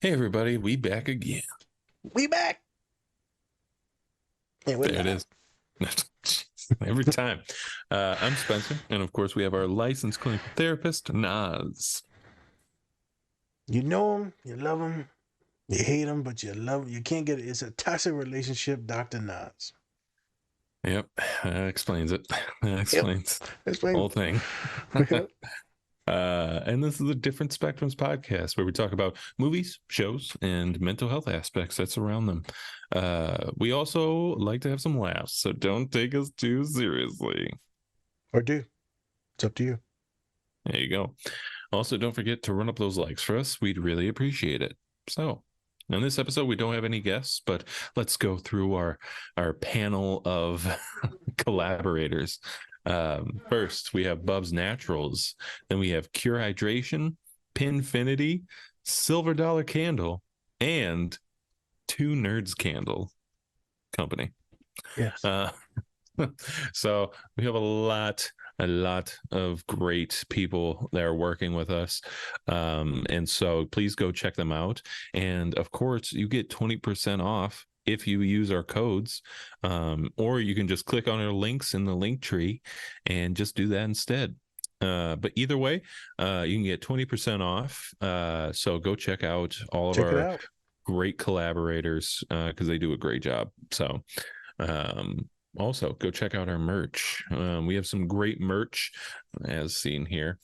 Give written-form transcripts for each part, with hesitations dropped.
Hey everybody, we back again. We back. Yeah, we're There it live. is. Every time. I'm Spencer, and of course we have our licensed clinical therapist, Naz. You know him, you love him, you hate him, but you love him. You can't get it. It's a toxic relationship, Dr. Nas. Yep, that explains it. That Yep. explains the Explain. whole thing. Yep. And this is a Different Spectrums podcast where we talk about movies, shows, and mental health aspects that surround them. We also like to have some laughs, so don't take us too seriously. Or do. It's up to you. There you go. Also, don't forget to run up those likes for us. We'd really appreciate it. So, in this episode, we don't have any guests, but let's go through our panel of collaborators. First, we have Bub's Naturals. Then we have Cure Hydration, Pinfinity, Silver Dollar Candle, and Two Nerds Candle Company. Yes. Uh, so we have a lot of great people that are working with us, and so please go check them out. And of course you get 20% off if you use our codes, or you can just click on our links in the link tree and just do that instead. But either way, you can get 20% off, so go check out all of Check it our out. great collaborators, because they do a great job. So um, also, go check out our merch. We have some great merch, as seen here.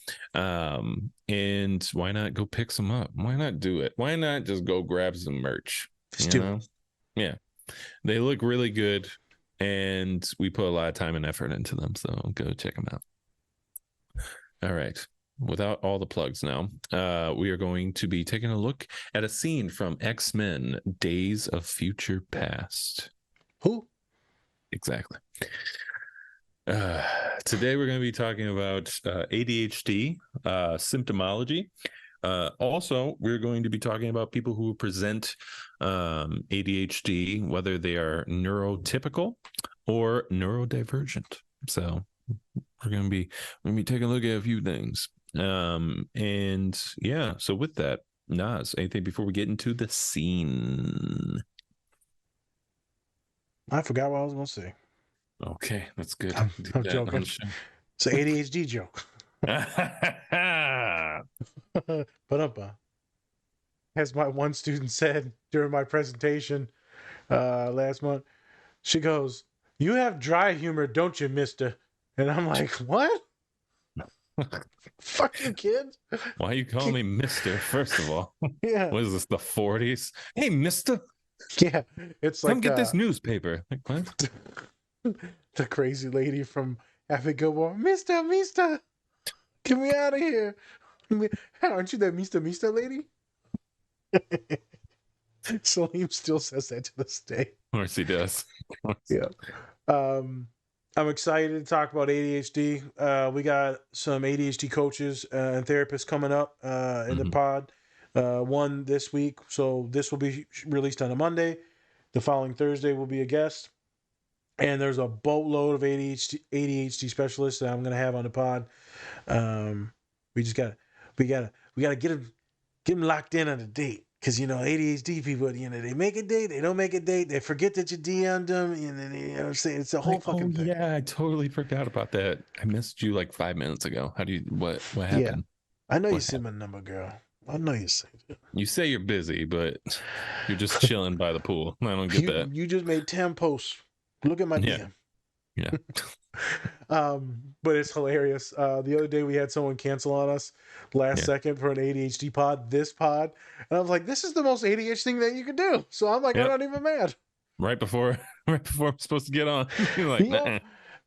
And why not go pick some up? Why not do it? Why not just go grab some merch? Just do it. Yeah, they look really good, and we put a lot of time and effort into them. So go check them out. All right. Without all the plugs now, we are going to be taking a look at a scene from X-Men Days of Future Past. Who? Exactly. Today we're going to be talking about ADHD symptomology. Also, we're going to be talking about people who present ADHD, whether they are neurotypical or neurodivergent. So we're going to be taking a look at a few things. And yeah, so with that, Nas, anything before we get into the scene? I forgot what I was going to say. Okay, that's good. Do I'm that on joking. the show. It's an ADHD joke. But as my one student said during my presentation last month, she goes, "You have dry humor, don't you, mister?" And I'm like, "What? Fuck you, kid." Why are you calling me Mister? First of all, Yeah. what is this, the 40s? Hey, Mister, Yeah. It's come like get this newspaper. Like, what? the crazy lady from Happy Gilmore. Mister, get me out of here. Aren't you that Mister lady? Salim still says that to this day. Of course he does. Yeah. Um, I'm excited to talk about ADHD. We got some ADHD coaches and therapists coming up in the Mhm. pod. One this week, so this will be released on a Monday. The following Thursday will be a guest, and there's a boatload of ADHD specialists that I'm going to have on the pod. Um, we just got we got to get them locked in on a date. Because, ADHD people, they make a date, they don't make a date, they forget that you DM'd them, and you know what I'm saying? It's a whole Oh fucking thing. yeah, I totally forgot about that. I missed you like 5 minutes ago. How do you what Yeah. happened? I know you What see happened? my number, girl. I know you see it. You say you're busy, but you're just chilling by the pool. I don't get that. You just made 10 posts. Look at my Yeah, DM. yeah. But it's hilarious. The other day we had someone cancel on us last Yeah. second for an ADHD pod, this pod. And I was like, this is the most ADHD thing that you could do. So I'm like, I'm Yep. not even mad. Right before I'm supposed to get on. You're like, Yep. nah.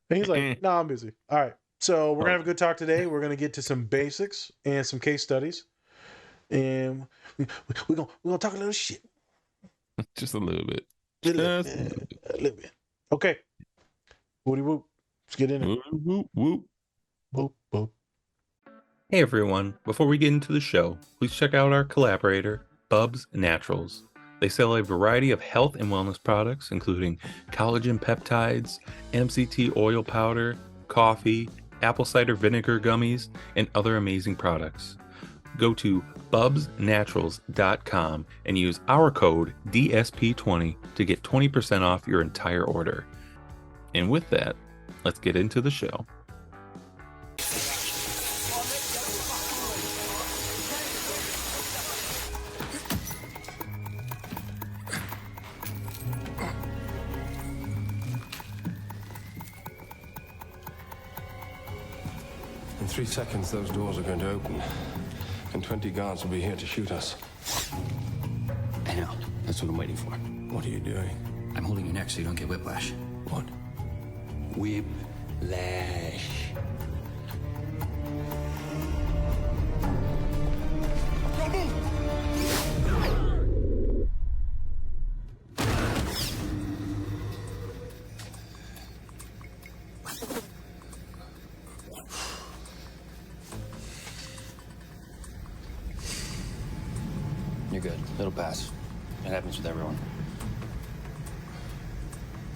And he's like, no, I'm busy. All right. So we're gonna have a good talk today. We're gonna get to some basics and some case studies. And we're gonna talk a little shit. Just a little bit. A little Just a little bit. bit. A little bit. Okay. Woody whoop. Let's get in it. Whoop, whoop, whoop. Whoop, whoop. Hey everyone, before we get into the show, please check out our collaborator, Bub's Naturals. They sell a variety of health and wellness products, including collagen peptides, MCT oil powder, coffee, apple cider vinegar gummies, and other amazing products. go to bubsnaturals.com and use our code DSP20 to get 20% off your entire order. And with that, let's get into the show. In 3 seconds, those doors are going to open, and 20 guards will be here to shoot us. I know. That's what I'm waiting for. What are you doing? I'm holding your neck so you don't get whiplash. What? Whiplash. You're good. It'll pass. It happens with everyone.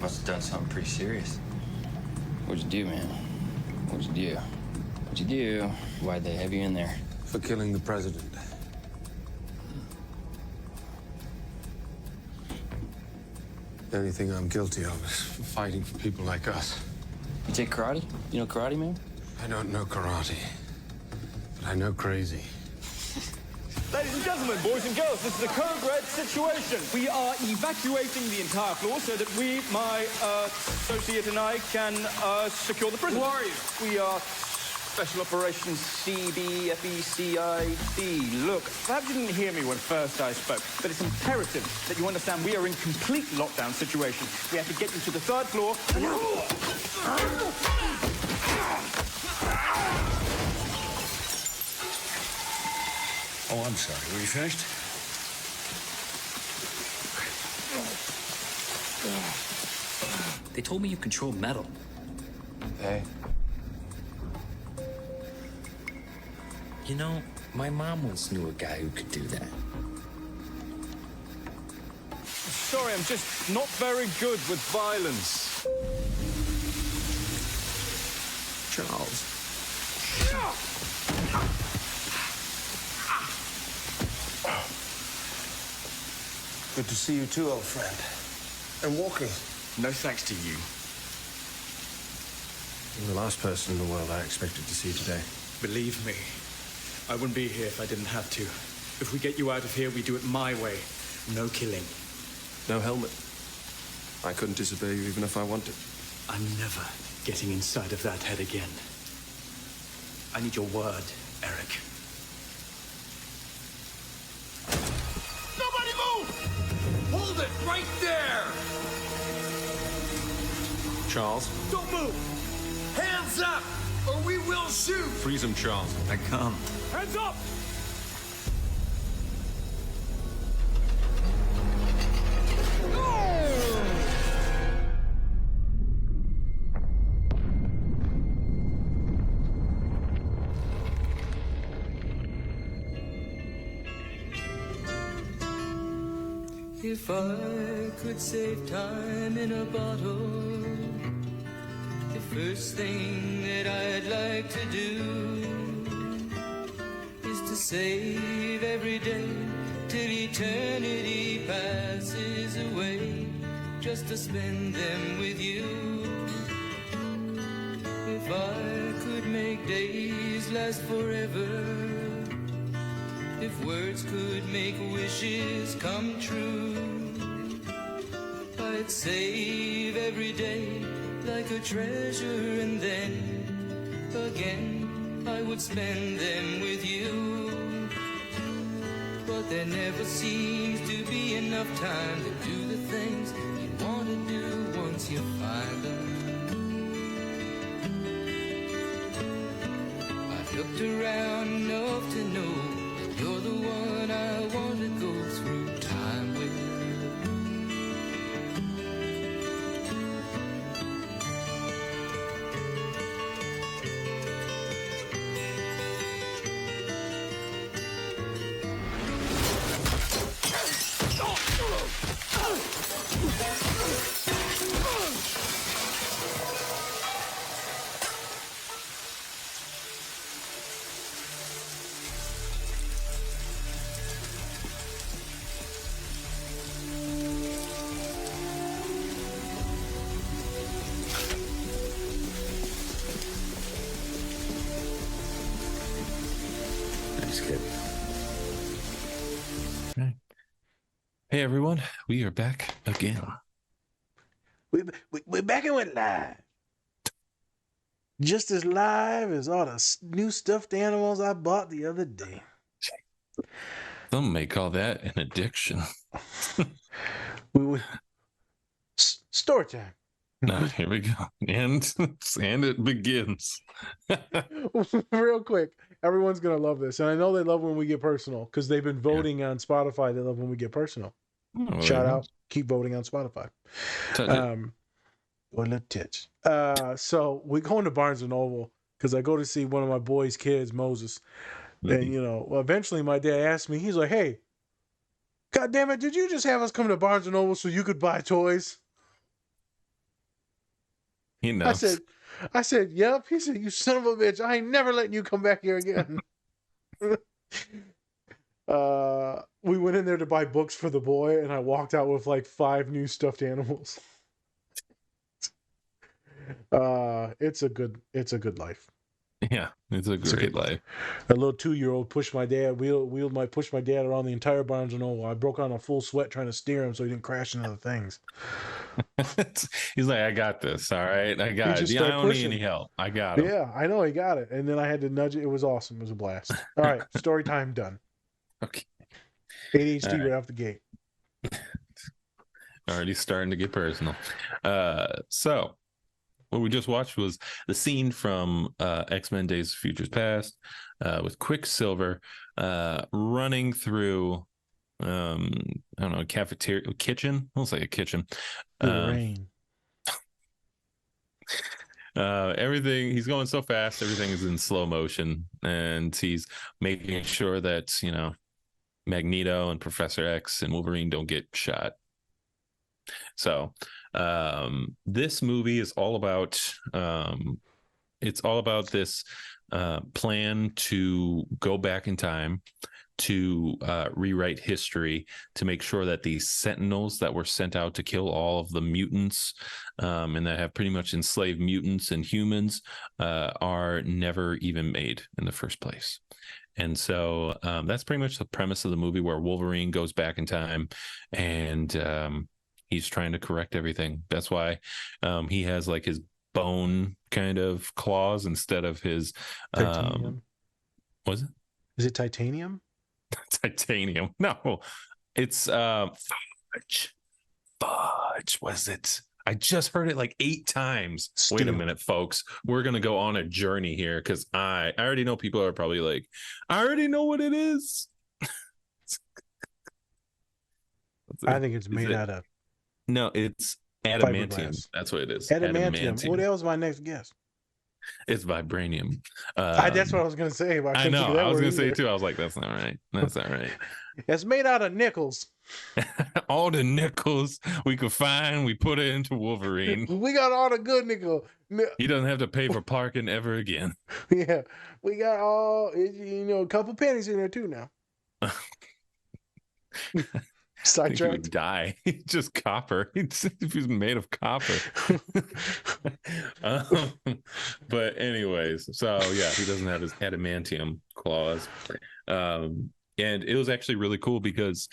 Must have done something pretty serious. What'd you do, man? What'd you do? What'd you do? Why'd they have you in there? For killing the president. The only thing I'm guilty of is fighting for people like us. You take karate? You know karate, man? I don't know karate, but I know crazy. Ladies and gentlemen, boys and girls, this is a code red situation. We are evacuating the entire floor so that we, my associate and I, can secure the prison. Who are you? We are Special Operations CBFECID. Look, perhaps you didn't hear me when first I spoke, but it's imperative that you understand we are in complete lockdown situation. We have to get you to the 3rd floor. Oh, I'm sorry. Were you finished? They told me you control metal. Hey? You know, my mom once knew a guy who could do that. Sorry, I'm just not very good with violence. Charles. Good to see you too, old friend. And walking. No thanks to you. You're the last person in the world I expected to see today. Believe me, I wouldn't be here if I didn't have to. If we get you out of here, we do it my way. No killing. No helmet. I couldn't disobey you even if I wanted. I'm never getting inside of that head again. I need your word, Eric. Nobody move! Hold it right there! Charles? Don't move! Hands up, or we will shoot! Freeze him, Charles. I come. Hands up! If I could save time in a bottle, the first thing that I'd like to do is to save every day till eternity passes away, just to spend them with you. If I could make days last forever, if words could make wishes come true, I'd save every day like a treasure, and then again I would spend them with you. But there never seems to be enough time to do the things you want to do once you find them. I've looked around enough to know you're the one I want to go through time with. Thanks, kid. Hey everyone, we are back again. We're back and went live. Just as live as all the new stuffed animals I bought the other day. Some may call that an addiction. Story time. Here we go. And it begins. Real quick. Everyone's going to love this. And I know they love when we get personal because they've been voting on Spotify. They love when we get personal. Oh, Shout out. Keep voting on Spotify. Or little titch. So we go into Barnes and Noble because I go to see one of my boys' kids, Moses. And, eventually my dad asked me, he's like, hey, God damn it, did you just have us come to Barnes and Noble so you could buy toys? He knows. I said, yep. He said, you son of a bitch, I ain't never letting you come back here again. We went in there to buy books for the boy, and I walked out with like 5 new stuffed animals. It's a good life. Yeah, it's a great life. A little 2-year-old pushed my dad, pushed my dad around the entire Barnes and Noble. I broke out in a full sweat trying to steer him so he didn't crash into the things. He's like, I got this. All right, I got it. Yeah, I don't need any help. I got it. Yeah, I know he got it. And then I had to nudge it. It was awesome. It was a blast. All right, story time done. Okay. ADHD right off the gate. Already starting to get personal. So what we just watched was the scene from X-Men Days of Futures Past with Quicksilver running through I don't know, kitchen. Looks like a kitchen. Rain. Everything, he's going so fast, everything is in slow motion, and he's making sure that Magneto and Professor X and Wolverine don't get shot. So this movie is all about this plan to go back in time to rewrite history, to make sure that these sentinels that were sent out to kill all of the mutants and that have pretty much enslaved mutants and humans are never even made in the first place. And so that's pretty much the premise of the movie, where Wolverine goes back in time and he's trying to correct everything. That's why he has like his bone kind of claws instead of his titanium. Was it? Is it titanium? Titanium. No, it's fudge. Fudge. Was it? I just heard it like 8 times. Steel. Wait a minute, folks. We're gonna go on a journey here because I already know people are probably like, I already know what it is. I think it's made out of. No, it's adamantium. Fiberglass. That's what it is. Adamantium. Well, that was my next guess. It's vibranium. That's what I was going to say. But I know. I was going to say too. I was like, that's not right. That's not right. It's made out of nickels. All the nickels we could find, we put it into Wolverine. We got all the good nickel. He doesn't have to pay for parking ever again. Yeah, we got a couple pennies in there too now. Sidetracked. He would die. He's just copper. If he's made of copper. But anyways, so yeah, he doesn't have his adamantium claws. And it was actually really cool because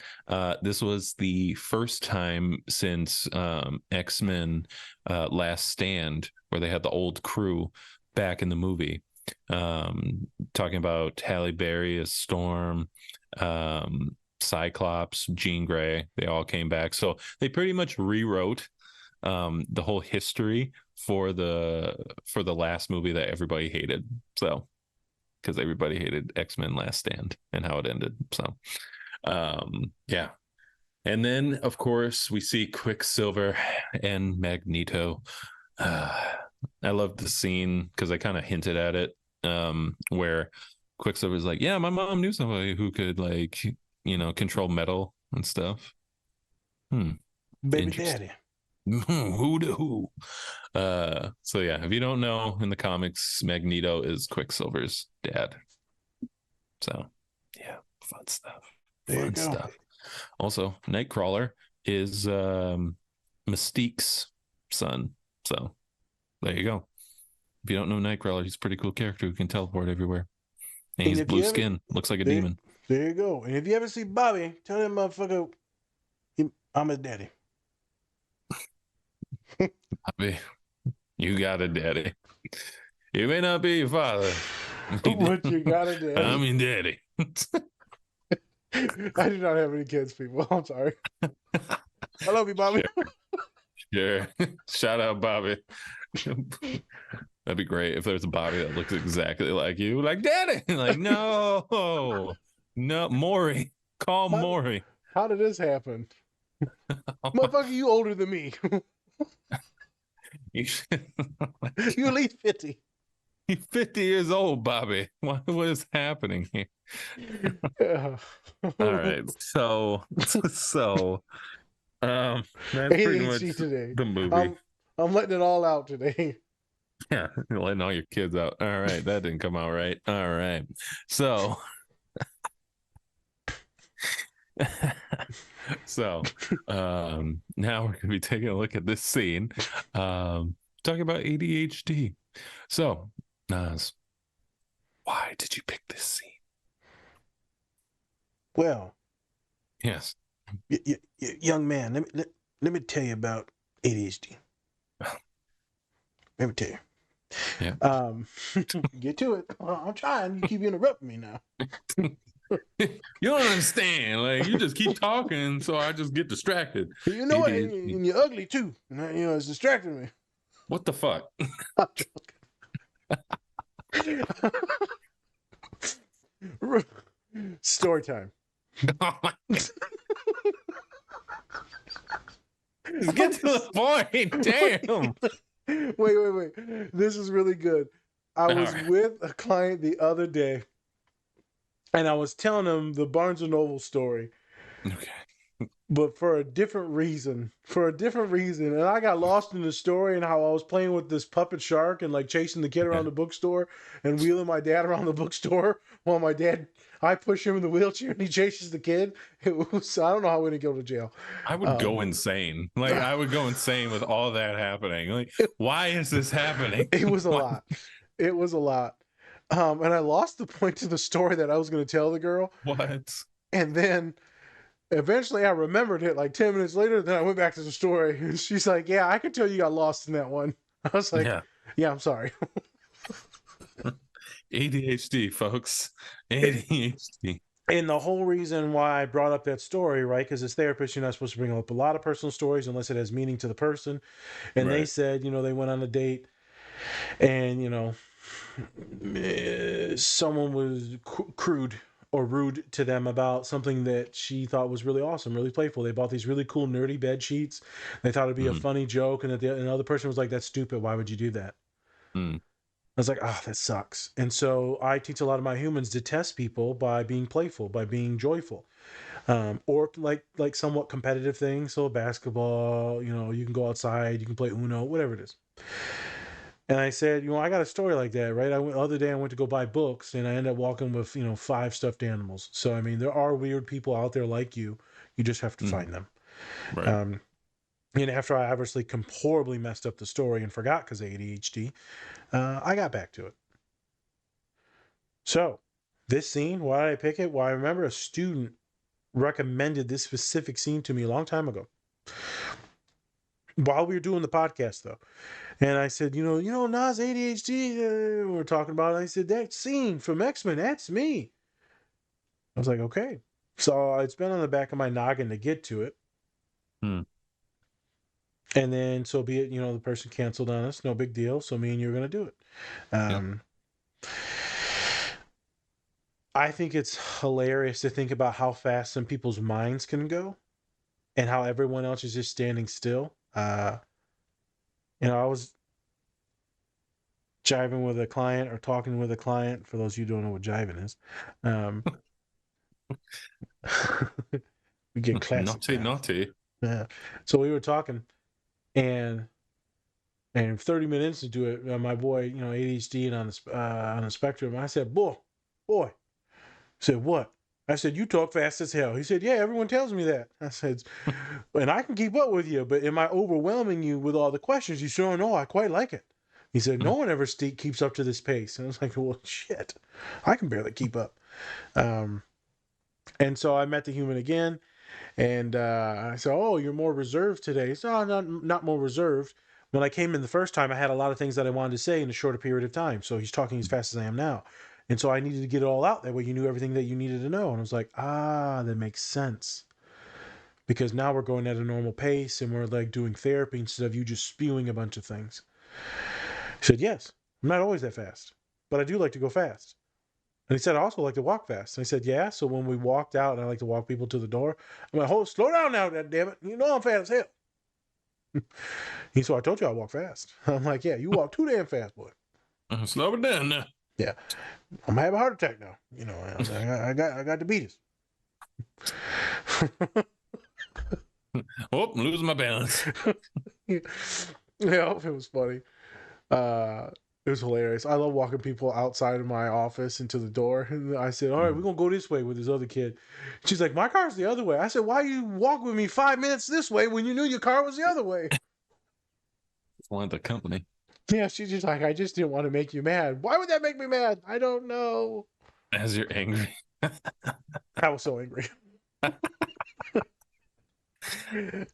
this was the first time since X-Men Last Stand, where they had the old crew back in the movie. Talking about Halle Berry as Storm, Cyclops, Jean Grey, they all came back. So they pretty much rewrote the whole history for the last movie that everybody hated. So because everybody hated X-Men Last Stand and how it ended. So yeah. And then of course we see Quicksilver and Magneto. I love the scene because I kind of hinted at it, where Quicksilver's like, yeah, my mom knew somebody who could control metal and stuff. Baby daddy. Who? So yeah, if you don't know, in the comics, Magneto is Quicksilver's dad. So yeah, fun stuff. Fun stuff. Also, Nightcrawler is Mystique's son. So there you go. If you don't know Nightcrawler, he's a pretty cool character who can teleport everywhere. And he's if blue you ever- skin. Looks like a there, demon. there you go. And if you ever see Bobby, tell that motherfucker I'm his daddy. Bobby, you got a daddy. You may not be your father. But you got a daddy. I'm your daddy. I do not have any kids, people. I'm sorry. I love you, Bobby. Sure. Shout out, Bobby. That'd be great if there's a Bobby that looks exactly like you. Like, daddy. Like, no. No, Maury. Call Maury. How did this happen? Motherfucker, you older than me. You You at least 50. You're 50 years old, Bobby. What is happening here? Yeah. All right. So that's pretty much ADHD today. the movie. I'm letting it all out today. Yeah, you're letting all your kids out. All right, that didn't come out right. All right. So now we're gonna be taking a look at this scene. Talking about ADHD. So, Nas, why did you pick this scene? Well, Yes. young man, let me tell you about ADHD. Let me tell you. Yeah. Get to it. I'm trying. You keep interrupting me now. You don't understand. Like, you just keep talking, so I just get distracted. You know what? ADHD. And you're ugly too. You know, it's distracting me. What the fuck? I'm joking. Story time. Get to the point. Damn. Wait. This is really good. I was with a client the other day, and I was telling him the Barnes & Noble story. Okay. But for a different reason. And I got lost in the story and how I was playing with this puppet shark and like chasing the kid around the bookstore and wheeling my dad around the bookstore while I push him in the wheelchair and he chases the kid. I don't know how we're going to go to jail. I would go insane. Like, I would go insane with all that happening. Like, why is this happening? It was a lot. It was a lot. And I lost the point to the story that I was going to tell the girl. What? And then eventually I remembered it like 10 minutes later. Then I went back to the story and she's like, yeah, I could tell you got lost in that one. I was like, yeah I'm sorry. ADHD, folks. ADHD. And the whole reason why I brought up that story, right? Because as therapists, you're not supposed to bring up a lot of personal stories unless it has meaning to the person. And they said, they went on a date and, someone was crude or rude to them about something that she thought was really awesome, really playful. They bought these really cool nerdy bed sheets. They thought it'd be a funny joke. And the other person was like, that's stupid. Why would you do that? I was like, that sucks. And so I teach a lot of my humans to test people by being playful, by being joyful, or like somewhat competitive things. So basketball, you can go outside, you can play Uno, whatever it is. And I said, I got a story like that, right? The other day I went to go buy books and I ended up walking with, 5 stuffed animals. So, I mean, there are weird people out there like you. You just have to find them. Right. And after I obviously horribly messed up the story and forgot because of ADHD, I got back to it. So this scene, why did I pick it? Well, I remember a student recommended this specific scene to me a long time ago while we were doing the podcast, though. And I said, Nas, ADHD, we're talking about it. I said, that scene from X-Men, that's me. I was like, okay. So it's been on the back of my noggin to get to it. And then, so be it, the person canceled on us. No big deal. So me and you are going to do it. I think it's hilarious to think about how fast some people's minds can go and how everyone else is just standing still. I was jiving with a client or talking with a client. For those of you who don't know what jiving is. We get classic. Naughty. Yeah. So we were talking. And 30 minutes into it, my boy, ADHD and on the spectrum, I said, boy. I said, what? I said, you talk fast as hell. He said, yeah, everyone tells me that. I said, and I can keep up with you, but am I overwhelming you with all the questions? You sure know I quite like it. He said, no one ever keeps up to this pace. And I was like, well, shit, I can barely keep up. And so I met the human again, and I said, oh, you're more reserved today. He said, oh, not more reserved. When I came in the first time, I had a lot of things that I wanted to say in a shorter period of time. So he's talking as fast as I am now. And so I needed to get it all out. That way you knew everything that you needed to know. And I was like, that makes sense. Because now we're going at a normal pace and we're like doing therapy instead of you just spewing a bunch of things. He said, yes, I'm not always that fast, but I do like to go fast. And he said, I also like to walk fast. And I said, yeah. So when we walked out, and I like to walk people to the door, I'm like, slow down now, damn it. You know I'm fast as hell. He said, I told you I walk fast. I'm like, yeah, you walk too damn fast, boy. Slow it down now. Yeah. I'm gonna have a heart attack now. You know, I got diabetes. Oh, I'm losing my balance. Yeah, it was funny. It was hilarious. I love walking people outside of my office into the door. And I said, all right, we're going to go this way with this other kid. She's like, my car's the other way. I said, why you walk with me 5 minutes this way when you knew your car was the other way? Want the company. Yeah, she's just like, I just didn't want to make you mad. Why would that make me mad? I don't know. As you're angry. I was so angry.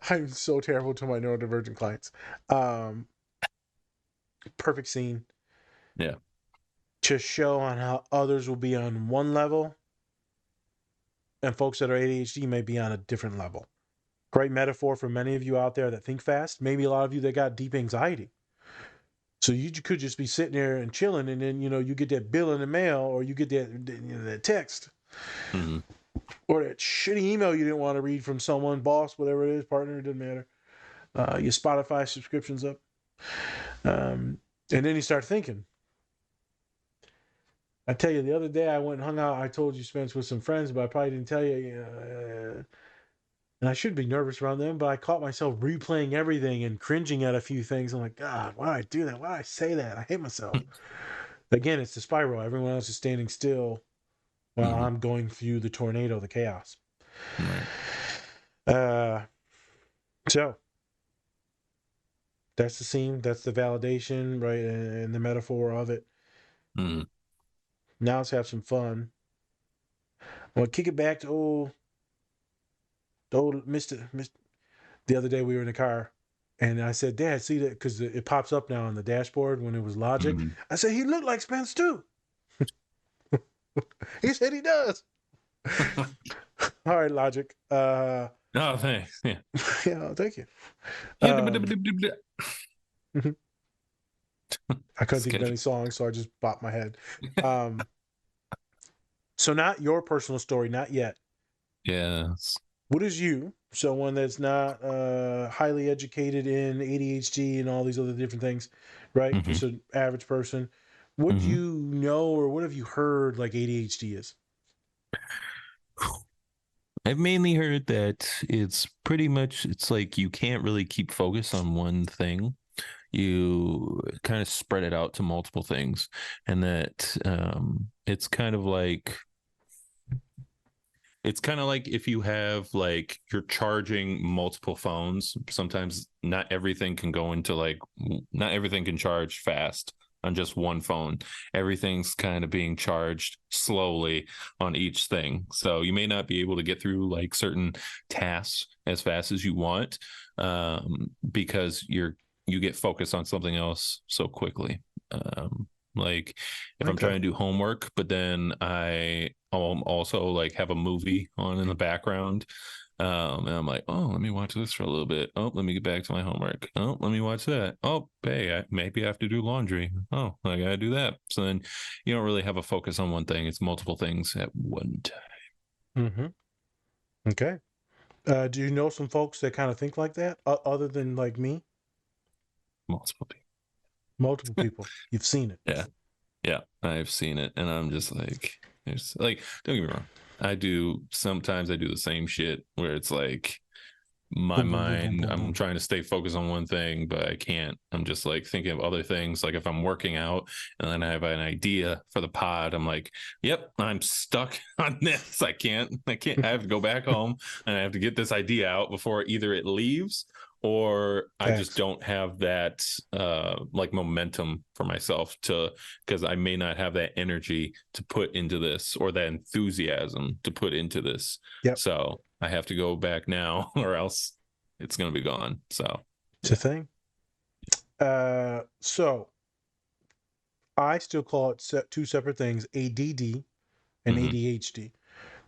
I'm so terrible to my neurodivergent clients. Perfect scene. Yeah. To show on how others will be on one level and folks that are ADHD may be on a different level. Great metaphor for many of you out there that think fast. Maybe a lot of you that got deep anxiety. So you could just be sitting there and chilling, and then, you know, you get that bill in the mail, or you get that text, or that shitty email you didn't want to read from someone, boss, whatever it is, partner, it doesn't matter. Your Spotify subscription's up. And then you start thinking. I tell you, the other day I went and hung out. I told you, Spence, with some friends, but I probably didn't tell you. And I should be nervous around them, but I caught myself replaying everything and cringing at a few things. I'm like, God, why did I do that? Why did I say that? I hate myself. Again, it's the spiral. Everyone else is standing still while I'm going through the tornado, the chaos. Right. So that's the scene. That's the validation, right? And the metaphor of it. Now let's have some fun. I'm going to kick it back to old Mr. The other day we were in the car and I said, Dad, see that? Because it pops up now on the dashboard when it was Logic. I said, he looked like Spence too. He said he does. All right, Logic. Oh, thanks. Yeah. Yeah, thank you. I couldn't think of any songs, so I just bopped my head. So not your personal story, not yet. Yes. What is you, someone that's not highly educated in ADHD and all these other different things, right? Just an average person. What do you know, or what have you heard like ADHD is? I've mainly heard that it's pretty much, it's like you can't really keep focus on one thing. You kind of spread it out to multiple things, and that it's kind of like if you have like you're charging multiple phones. Sometimes not everything can charge fast on just one phone. Everything's kind of being charged slowly on each thing. So you may not be able to get through like certain tasks as fast as you want because you get focused on something else so quickly. Like if I'm trying to do homework, but then I also like have a movie on in the background. And I'm like, oh, let me watch this for a little bit. Oh, let me get back to my homework. Oh, let me watch that. Oh, hey, maybe I have to do laundry. Oh, I gotta do that. So then you don't really have a focus on one thing. It's multiple things at one time. Okay. Do you know some folks that kind of think like that, other than like me? Multiple people. Multiple people. You've seen it. Yeah, I've seen it, and I'm just like, it's like, don't get me wrong. Sometimes I do the same shit where it's like my mind, I'm trying to stay focused on one thing, but I can't. I'm just like thinking of other things. Like if I'm working out and then I have an idea for the pod, I'm like, yep, I'm stuck on this. I can't, I have to go back home and I have to get this idea out before either it leaves or I just Facts. don't have that like momentum for myself to, because I may not have that energy to put into this or that enthusiasm to put into this. Yep. So I have to go back now or else it's going to be gone. So It's a thing. So I still call it two separate things, ADD and Mhm. ADHD.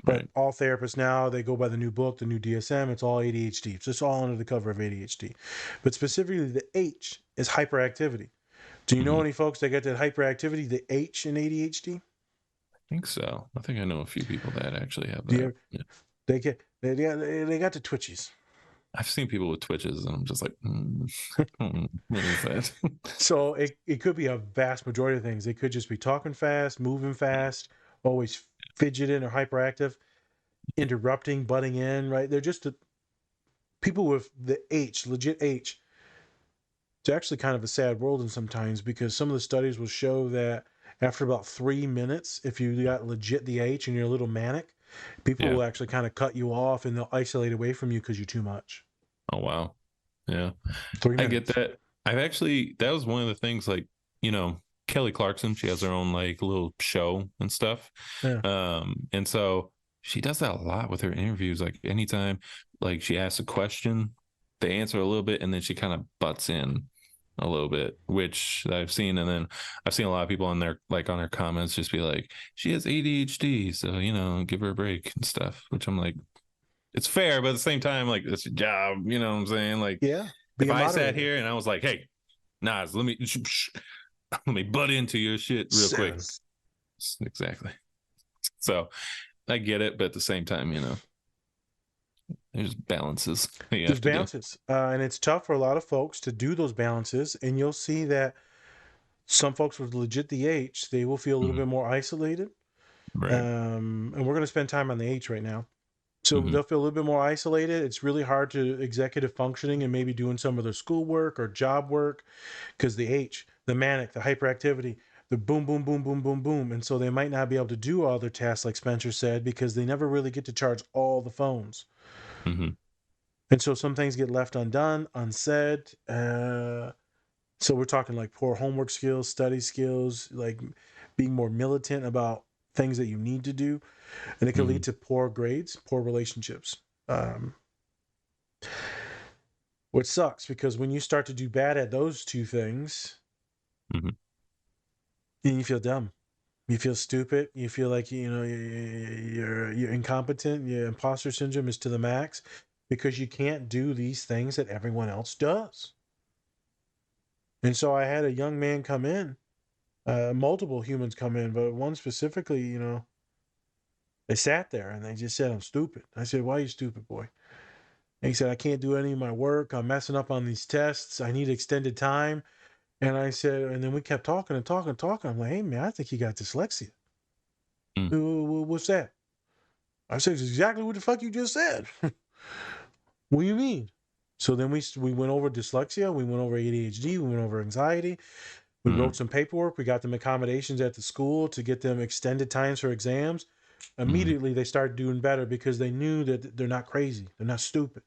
But Right. all therapists now, they go by the new book, the new DSM. It's all ADHD. It's just all under the cover of ADHD. But specifically, the H is hyperactivity. Do you know Mhm. any folks that get that hyperactivity, the H in ADHD? I think so. I think I know a few people that actually have Do you that. ever, Yeah. they got the twitchies. I've seen people with twitches, and I'm just like, what is that? So it could be a vast majority of things. They could just be talking fast, moving fast, always fidgeting or hyperactive, interrupting, butting in, right? They're just people with the H, legit H. It's actually kind of a sad world in sometimes because some of the studies will show that after about 3 minutes, if you got legit the H and you're a little manic, people Yeah. will actually kind of cut you off and they'll isolate away from you because you're too much. Oh wow. Yeah. 3 I get minutes. that. That was one of the things, like, Kelly Clarkson, she has her own like little show and stuff. Yeah. And so she does that a lot with her interviews. Like anytime like she asks a question, they answer a little bit and then she kind of butts in a little bit, which I've seen. And then I've seen a lot of people on their comments just be like, she has ADHD, so give her a break and stuff, which I'm like, it's fair, but at the same time, like, it's a job, you know what I'm saying? Like, Yeah. if Be a I sat moderator. here and I was like, hey, Nas, let me butt into your shit real quick. Exactly. So I get it, but at the same time, there's balances that you There's have to do. balances. And it's tough for a lot of folks to do those balances. And you'll see that some folks with legit the H, they will feel a little Mhm. bit more isolated. Right. And we're going to spend time on the H right now. So Mhm. they'll feel a little bit more isolated. It's really hard to executive functioning and maybe doing some of their schoolwork or job work because the H, the manic, the hyperactivity, the boom, boom, boom, boom, boom, boom. And so they might not be able to do all their tasks like Spencer said because they never really get to charge all the phones. Mhm. And so some things get left undone, unsaid. So we're talking like poor homework skills, study skills, like being more militant about things that you need to do. And it can lead Mhm. to poor grades, poor relationships. Which sucks because when you start to do bad at those two things, Mhm. then you feel dumb. You feel stupid. You feel like you're incompetent. Your imposter syndrome is to the max because you can't do these things that everyone else does. And so I had a young man come in, multiple humans come in, but one specifically, they sat there and they just said, "I'm stupid." I said, "Why are you stupid, boy?" And he said, "I can't do any of my work. I'm messing up on these tests. I need extended time." And I said, and then we kept talking and talking and talking. I'm like, "Hey, man, I think you got dyslexia." Mm. What's that? I said, "It's exactly what the fuck you just said." What do you mean? So then we went over dyslexia. We went over ADHD. We went over anxiety. We Mhm. wrote some paperwork. We got them accommodations at the school to get them extended times for exams. Mhm. Immediately, they started doing better because they knew that they're not crazy. They're not stupid.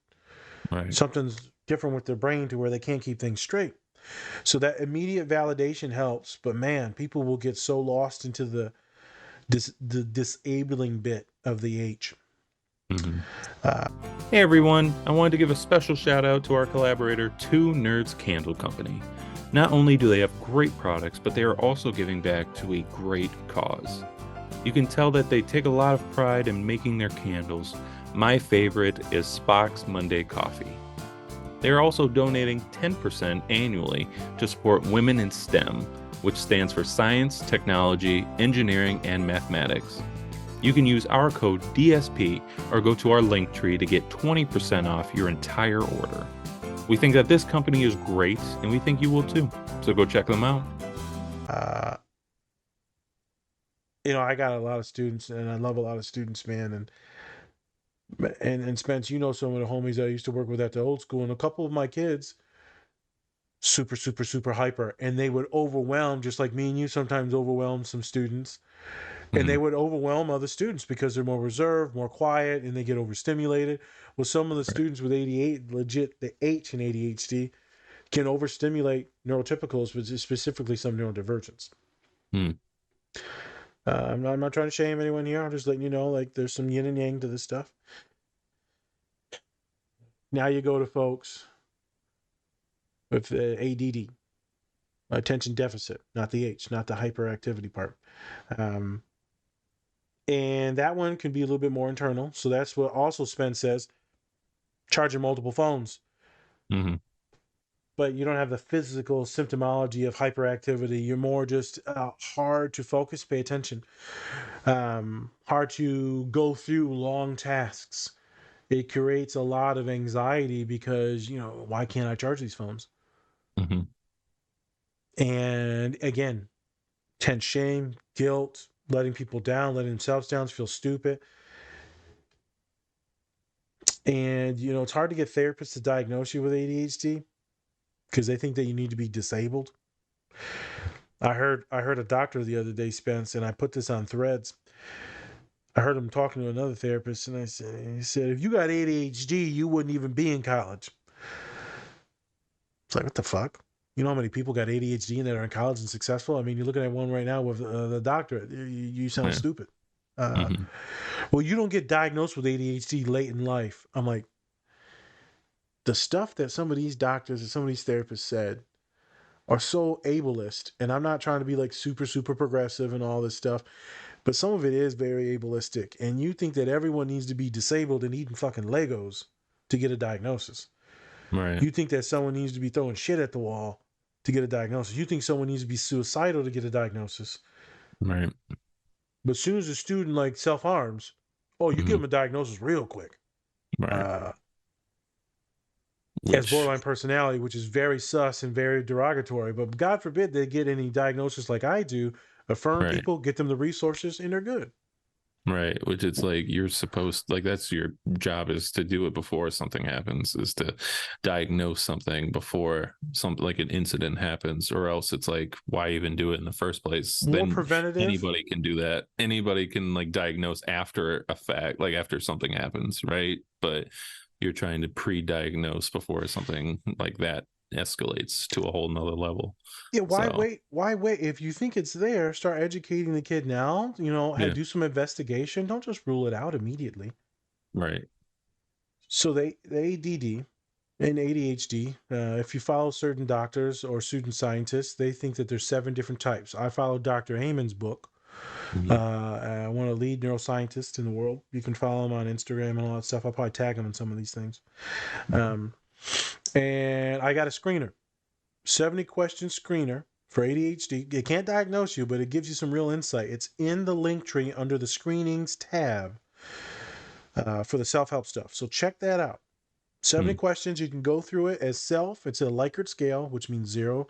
Right. Something's different with their brain to where they can't keep things straight. So that immediate validation helps. But man, people will get so lost into the disabling bit of the H. Mhm. Hey everyone, I wanted to give a special shout out to our collaborator, Two Nerds Candle Company. Not only do they have great products, but they are also giving back to a great cause. You can tell that they take a lot of pride in making their candles. My favorite is Spock's Monday Coffee. They are also donating 10% annually to support Women in STEM, which stands for Science, Technology, Engineering, and Mathematics. You can use our code DSP or go to our link tree to get 20% off your entire order. We think that this company is great, and we think you will too. So go check them out. I got a lot of students, and I love a lot of students, man. And Spence, some of the homies I used to work with at the old school, and a couple of my kids, super, super, super hyper, and they would overwhelm, just like me and you sometimes overwhelm some students. And they would overwhelm other students because they're more reserved, more quiet, and they get overstimulated. Well, some of the students with 88, legit, the H in ADHD, can overstimulate neurotypicals, which is specifically some neurodivergence. I'm not trying to shame anyone here. I'm just letting you know, like, there's some yin and yang to this stuff. Now you go to folks with ADD, attention deficit, not the H, not the hyperactivity part. And that one can be a little bit more internal. So that's what also Spence says, charging multiple phones. But you don't have the physical symptomology of hyperactivity. You're more just hard to focus, pay attention, hard to go through long tasks. It creates a lot of anxiety because, why can't I charge these phones? And again, tense shame, guilt, letting people down, letting themselves down, feel stupid. And, it's hard to get therapists to diagnose you with ADHD because they think that you need to be disabled. I heard a doctor the other day, Spence, and I put this on Threads. I heard him talking to another therapist, and he said, if you got ADHD, you wouldn't even be in college. It's like, what the fuck? You know how many people got ADHD and that are in college and successful? I mean, you're looking at one right now with the doctorate. You sound stupid. Well, you don't get diagnosed with ADHD late in life. I'm like, the stuff that some of these doctors and some of these therapists said are so ableist, and I'm not trying to be like super, super progressive and all this stuff, but some of it is very ableistic. And you think that everyone needs to be disabled and eating fucking Legos to get a diagnosis. Right. You think that someone needs to be throwing shit at the wall to get a diagnosis. You think someone needs to be suicidal to get a diagnosis. Right. But as soon as a student like self-harms, you give them a diagnosis real quick. Right. As borderline personality, which is very sus and very derogatory. But God forbid they get any diagnosis like I do. Affirm people, get them the resources, and they're good. Right. Which it's like you're supposed, like, that's your job, is to do it before something happens, is to diagnose something before something like an incident happens, or else it's like, why even do it in the first place? More then preventative. Anybody can do that. Anybody can like diagnose after a fact, like after something happens, right? But you're trying to pre-diagnose before something like that escalates to a whole nother level. Yeah, wait? Why wait? If you think it's there, start educating the kid now. Do some investigation. Don't just rule it out immediately. Right. So the ADD and ADHD, if you follow certain doctors or student scientists, they think that there's 7 different types. I follow Dr. Heyman's book. One of the lead neuroscientists in the world. You can follow him on Instagram and all that stuff. I'll probably tag him in some of these things. And I got a screener, 70 question screener for ADHD. It can't diagnose you, but it gives you some real insight. It's in the link tree under the screenings tab for the self-help stuff. So check that out. 70 questions. You can go through it as self. It's a Likert scale, which means 0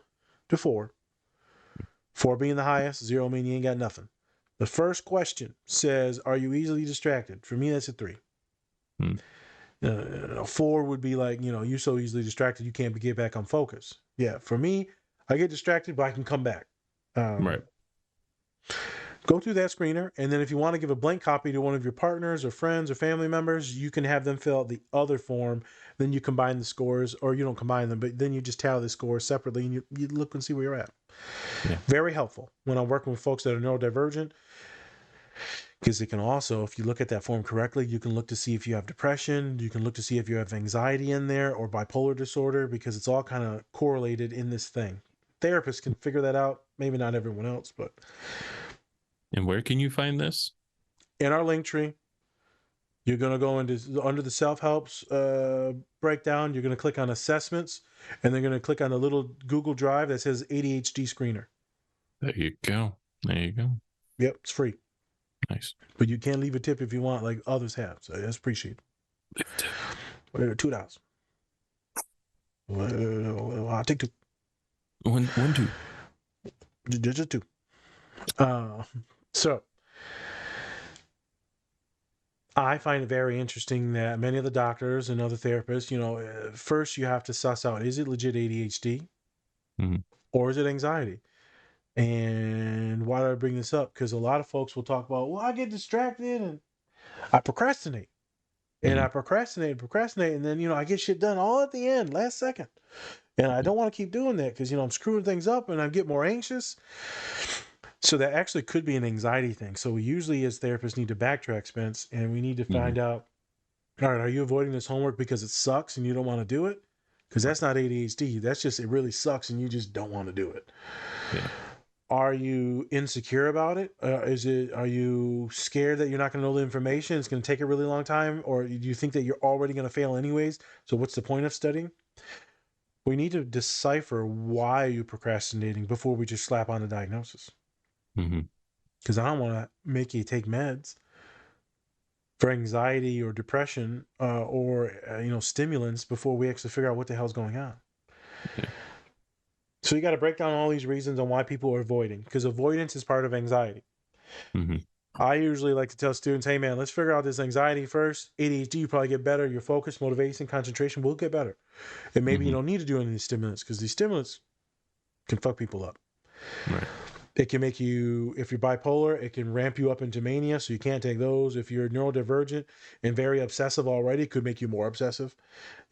to 4. 4 being the highest, 0 meaning you ain't got nothing. The first question says, are you easily distracted? For me, that's a 3. 4 would be like, you're so easily distracted, you can't get back on focus. Yeah, for me, I get distracted, but I can come back. Right. Go through that screener, and then if you want to give a blank copy to one of your partners or friends or family members, you can have them fill out the other form. Then you combine the scores, or you don't combine them, but then you just tally the scores separately, and you look and see where you're at. Yeah. Very helpful when I'm working with folks that are neurodivergent, because it can also, if you look at that form correctly, you can look to see if you have depression, you can look to see if you have anxiety in there or bipolar disorder, because it's all kind of correlated in this thing. Therapists can figure that out, maybe not everyone else, but... And where can you find this? In our link tree. You're going to go under the self-helps breakdown. You're going to click on assessments, and they're going to click on a little Google Drive that says ADHD screener. There you go. Yep, it's free. Nice. But you can leave a tip if you want, like others have. So that's appreciated. $2. I'll take 2. One, 2. Just 2. So I find it very interesting that many of the doctors and other therapists, first you have to suss out, is it legit ADHD or is it anxiety? And why do I bring this up? Because a lot of folks will talk about, well, I get distracted and I procrastinate. And I procrastinate, and then, I get shit done all at the end, last second. And I don't want to keep doing that because, I'm screwing things up and I get more anxious. So that actually could be an anxiety thing. So we usually, as therapists, need to backtrack, Spence, and we need to find out, all right, are you avoiding this homework because it sucks and you don't want to do it? Because that's not ADHD. That's just, it really sucks and you just don't want to do it. Yeah. Are you insecure about it? Are you scared that you're not going to know the information? It's going to take a really long time? Or do you think that you're already going to fail anyways? So what's the point of studying? We need to decipher why you're procrastinating before we just slap on a diagnosis. Because I don't want to make you take meds for anxiety or depression or stimulants before we actually figure out what the hell's going on. Yeah. So you got to break down all these reasons on why people are avoiding, because avoidance is part of anxiety. I usually like to tell students, hey man, let's figure out this anxiety first. ADHD, you probably get better. Your focus, motivation, concentration will get better. And maybe you don't need to do any of these stimulants, because these stimulants can fuck people up. Right. It can make you, if you're bipolar, it can ramp you up into mania, so you can't take those. If you're neurodivergent and very obsessive already, it could make you more obsessive.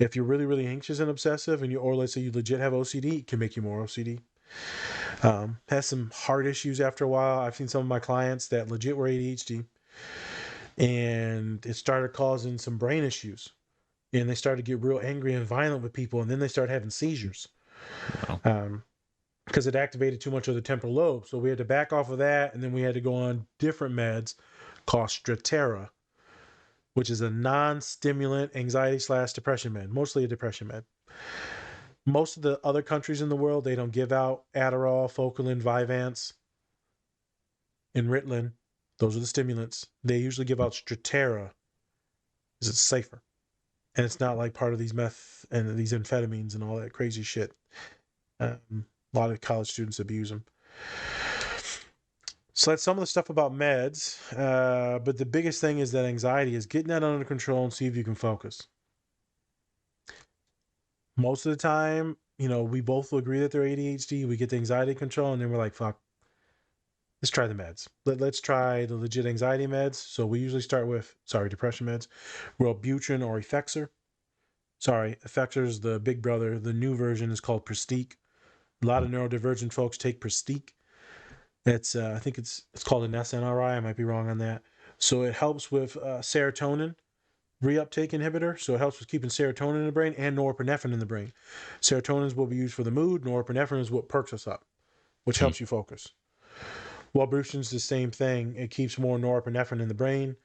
If you're really, really anxious and obsessive, or let's say you legit have OCD, it can make you more OCD. Has some heart issues after a while. I've seen some of my clients that legit were ADHD, and it started causing some brain issues. And they started to get real angry and violent with people, and then they started having seizures. Wow. Because it activated too much of the temporal lobe. So we had to back off of that, and then we had to go on different meds called Strattera, which is a non-stimulant anxiety/depression med, mostly a depression med. Most of the other countries in the world, they don't give out Adderall, Focalin, Vyvanse, and Ritalin. Those are the stimulants. They usually give out Strattera because it's safer. And it's not like part of these meth and these amphetamines and all that crazy shit. A lot of college students abuse them. So that's some of the stuff about meds. But the biggest thing is that anxiety is getting that under control and see if you can focus. Most of the time, we both will agree that they're ADHD. We get the anxiety control, and then we're like, fuck, let's try the meds. Let's try the legit anxiety meds. So we usually start with, depression meds. Wellbutrin or Effexor. Effexor is the big brother. The new version is called Prestique. A lot of neurodivergent folks take Prestique. It's I think it's called an SNRI. I might be wrong on that. So it helps with serotonin reuptake inhibitor. So it helps with keeping serotonin in the brain and norepinephrine in the brain. Serotonin is what we use for the mood. Norepinephrine is what perks us up, which helps you focus. Wellbutrin is the same thing. It keeps more norepinephrine in the brain.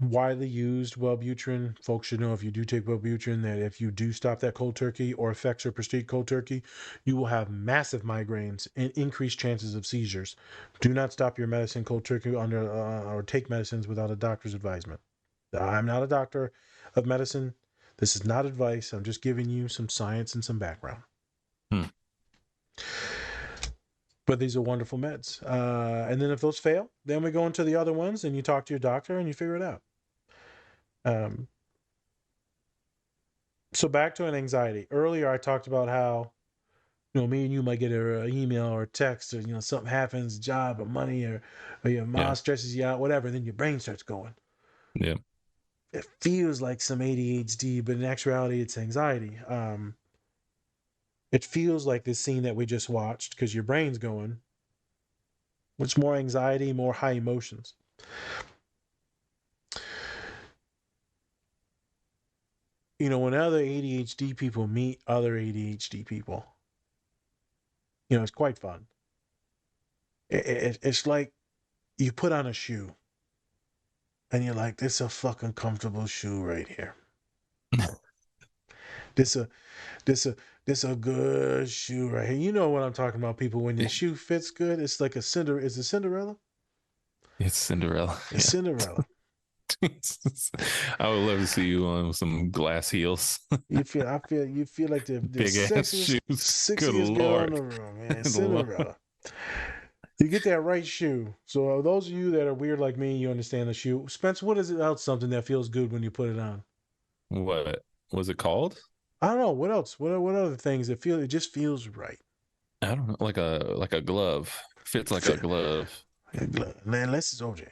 Widely used Wellbutrin. Folks should know, if you do take Wellbutrin, that if you do stop that cold turkey or Effexor Prestige cold turkey, you will have massive migraines and increased chances of seizures. Do not stop your medicine cold turkey or take medicines without a doctor's advisement. I'm not a doctor of medicine. This is not advice. I'm just giving you some science and some background. But these are wonderful meds. And then if those fail, then we go into the other ones and you talk to your doctor and you figure it out. So back to an anxiety. Earlier, I talked about how, me and you might get an email or a text, or, something happens, job or money, or your mom stresses you out, whatever. And then your brain starts going. Yeah. It feels like some ADHD, but in actuality, it's anxiety. It feels like this scene that we just watched because your brain's going. It's more anxiety, more high emotions. When other ADHD people meet other ADHD people, it's quite fun. It's like you put on a shoe and you're like, this is a fucking comfortable shoe right here. This a good shoe right here. You know what I'm talking about, people. When your shoe fits good, it's like is it Cinderella? It's Cinderella. It's Cinderella. I would love to see you on some glass heels. You feel like the big ass shoes. Sexiest girl in the room, man. Cinderella. You get that right shoe. So those of you that are weird like me, you understand the shoe. Spence, what is it else? Something that feels good when you put it on? What was it called? I don't know. What else? What other things it just feels right? I don't know, like a glove. Fits like a glove. Unless it's OJ.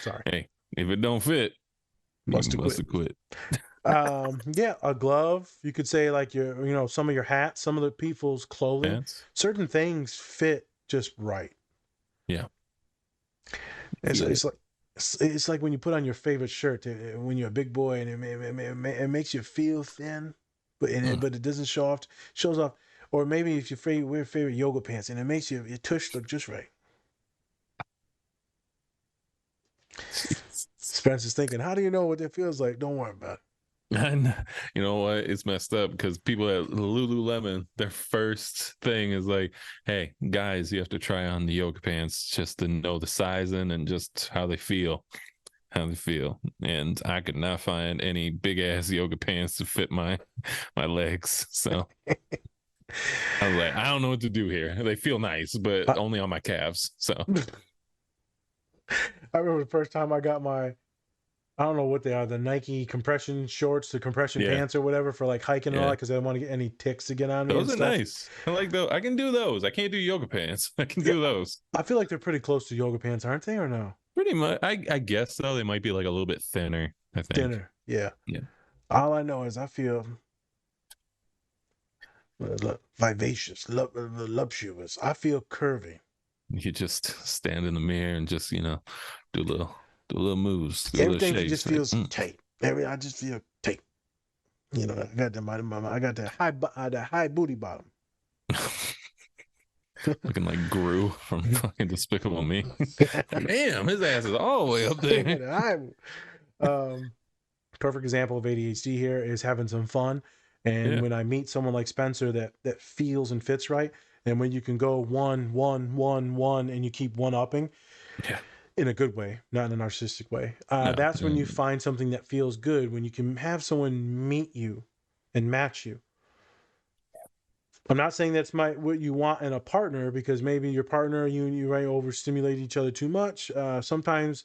Sorry. Hey, if it don't fit, Must you have must quit. have quit. Yeah, a glove. You could say like some of your hats, some of the people's clothing. Pants. Certain things fit just right. Yeah. It's like it's like when you put on your favorite shirt when you're a big boy and it makes you feel thin, but it doesn't shows off. Or maybe if you wear favorite yoga pants and it makes your tush look just right. Spencer's thinking, how do you know what that feels like? Don't worry about it. And you know what? It's messed up because people at Lululemon, their first thing is like, "Hey guys, you have to try on the yoga pants just to know the sizing and just how they feel, And I could not find any big ass yoga pants to fit my legs, so I was like, I don't know what to do here. They feel nice, but only on my calves. So I remember the first time I got I don't know what they are, the Nike compression shorts, the compression pants or whatever for like hiking and all that, because I don't want to get any ticks to get on me. Those are nice. I like those. I can do those. I can't do yoga pants. I can do those. I feel like they're pretty close to yoga pants, aren't they, or no? Pretty much. I guess so. They might be like a little bit thinner, I think. Thinner, yeah. Yeah. All I know is I feel vivacious, voluptuous. I feel curvy. You just stand in the mirror and just, do little moves. Everything just feels tight. I just feel tight. I got that high booty bottom. Looking like Gru from fucking Despicable Me. Damn, his ass is all the way up there. Perfect example of ADHD here is having some fun. And when I meet someone like Spencer that feels and fits right, and when you can go 1, 1, 1, 1, and you keep one-upping, in a good way, not in a narcissistic way, that's when you find something that feels good, when you can have someone meet you and match you. I'm not saying that's what you want in a partner, because maybe your partner, you might overstimulate each other too much. Sometimes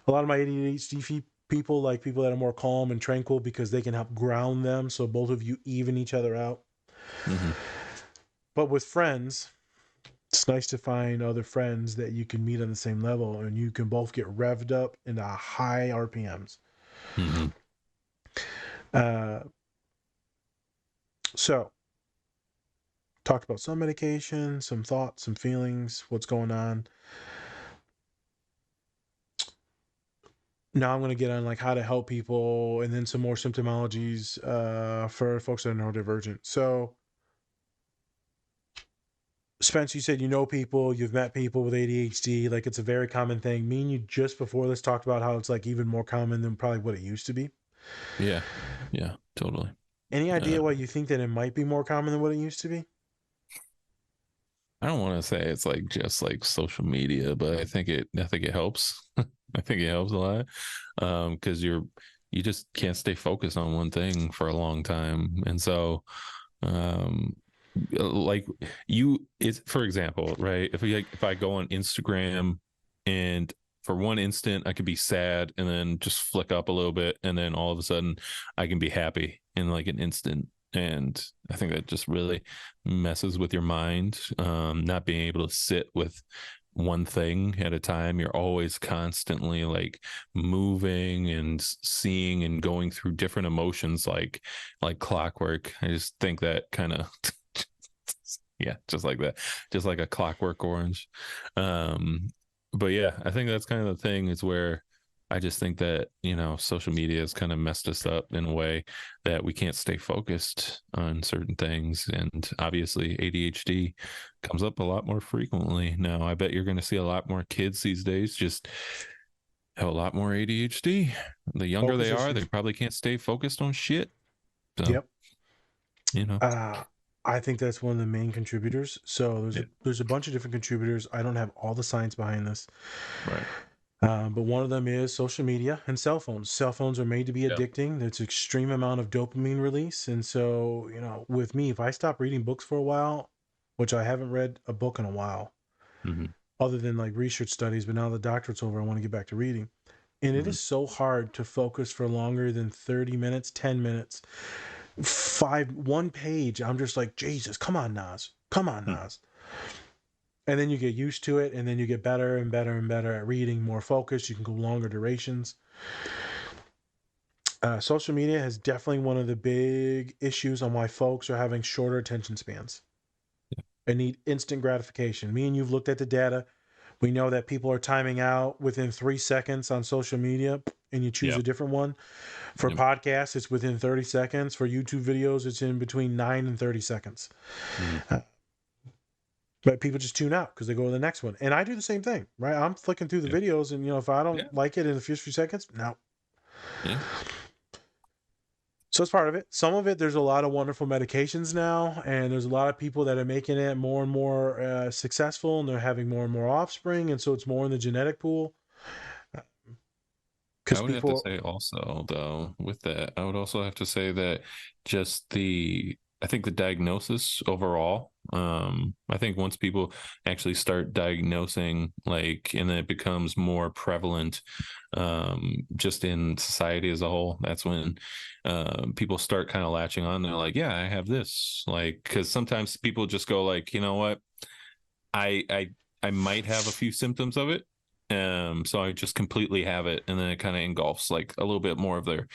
a lot of my ADHD people like people that are more calm and tranquil, because they can help ground them, so both of you even each other out. Mm-hmm. But with friends, it's nice to find other friends that you can meet on the same level and you can both get revved up into high RPMs. Mm-hmm. So talked about some medication, some thoughts, some feelings, what's going on. Now I'm going to get on like how to help people, and then some more symptomologies for folks that are neurodivergent. So Spence, you said people, you've met people with ADHD, like it's a very common thing. Me and you just before this talked about how it's like even more common than probably what it used to be. Yeah, totally. Any idea why you think that it might be more common than what it used to be? I don't want to say it's like just like social media, but I think it helps. I think it helps a lot, because you just can't stay focused on one thing for a long time, and so like it's for example, right, if I go on Instagram and for one instant I could be sad and then just flick up a little bit, and then all of a sudden I can be happy in like an instant. And I think that just really messes with your mind, not being able to sit with one thing at a time. You're always constantly like moving and seeing and going through different emotions like clockwork. I just think that kind of just like that, just like a clockwork orange. But yeah, I think that's kind of the thing, is where I just think that, social media has kind of messed us up in a way that we can't stay focused on certain things. And obviously ADHD comes up a lot more frequently now. I bet you're going to see a lot more kids these days just have a lot more ADHD. The younger they are, they probably can't stay focused on shit. So, yep. I think that's one of the main contributors. So there's a bunch of different contributors. I don't have all the science behind this. Right. But one of them is social media and cell phones. Cell phones are made to be addicting. There's an extreme amount of dopamine release. And so, with me, if I stop reading books for a while, which I haven't read a book in a while, other than like research studies, but now the doctorate's over, I want to get back to reading. And it is so hard to focus for longer than 30 minutes, 10 minutes. one page. I'm just like, Jesus, come on, Nas. Come on, Nas. And then you get used to it, and then you get better and better and better at reading, more focused. You can go longer durations. Social media is definitely one of the big issues on why folks are having shorter attention spans and need instant gratification. Me and you've looked at the data. We know that people are timing out within 3 seconds on social media, and you choose a different one. For podcasts, it's within 30 seconds. For YouTube videos, it's in between 9 and 30 seconds. But people just tune out because they go to the next one. And I do the same thing, right? I'm flicking through the videos, and if I don't like it in the first few seconds, no. Yeah. So it's part of it. Some of it, there's a lot of wonderful medications now, and there's a lot of people that are making it more and more successful, and they're having more and more offspring, and so it's more in the genetic pool. I would have to say also, though, with that, I would also have to say that just I think the diagnosis overall, I think once people actually start diagnosing, and it becomes more prevalent, just in society as a whole, that's when people start kind of latching on. They're like, yeah, I have this, because sometimes people just go like, you know what, I might have a few symptoms of it. So I just completely have it, and then it kind of engulfs like a little bit more of their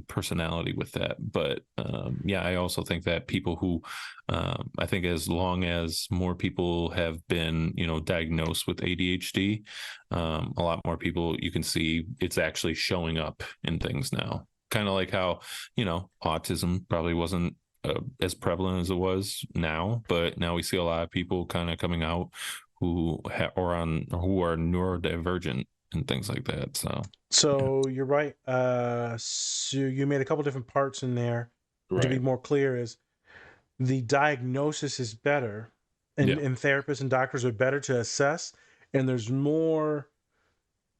personality with that. But yeah, I also think that people who I think as long as more people have been, diagnosed with ADHD, a lot more people, you can see it's actually showing up in things now. Kind of like how, autism probably wasn't as prevalent as it was now, but now we see a lot of people kind of coming out who are neurodivergent and things like that. So you're right. So you made a couple different parts in there. Right. To be more clear, is the diagnosis is better, and therapists and doctors are better to assess, and there's more.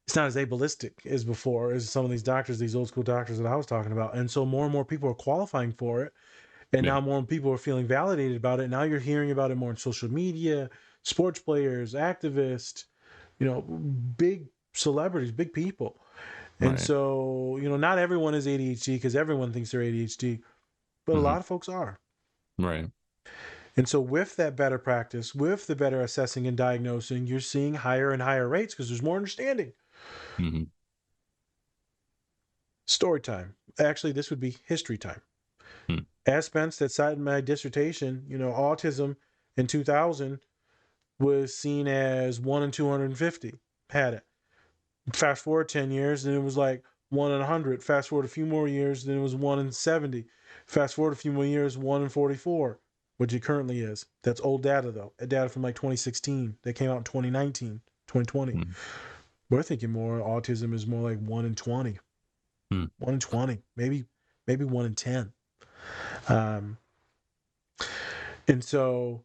It's not as ableistic as before, as some of these doctors, these old school doctors that I was talking about, and so more and more people are qualifying for it, and now more people are feeling validated about it. Now you're hearing about it more on social media. Sports players, activists, big celebrities, big people. And so, not everyone is ADHD because everyone thinks they're ADHD, but a lot of folks are. Right. And so with that better practice, with the better assessing and diagnosing, you're seeing higher and higher rates because there's more understanding. Story time. Actually, this would be history time. As Spence, that cited my dissertation, autism in 2000 was seen as 1 in 250 had it. Fast forward 10 years, then it was like 1 in 100. Fast forward a few more years, then it was 1 in 70. Fast forward a few more years, 1 in 44, which it currently is. That's old data, though. Data from like 2016. That came out in 2019, 2020. We're thinking more autism is more like 1 in 20. 1 in 20. Maybe 1 in 10. And so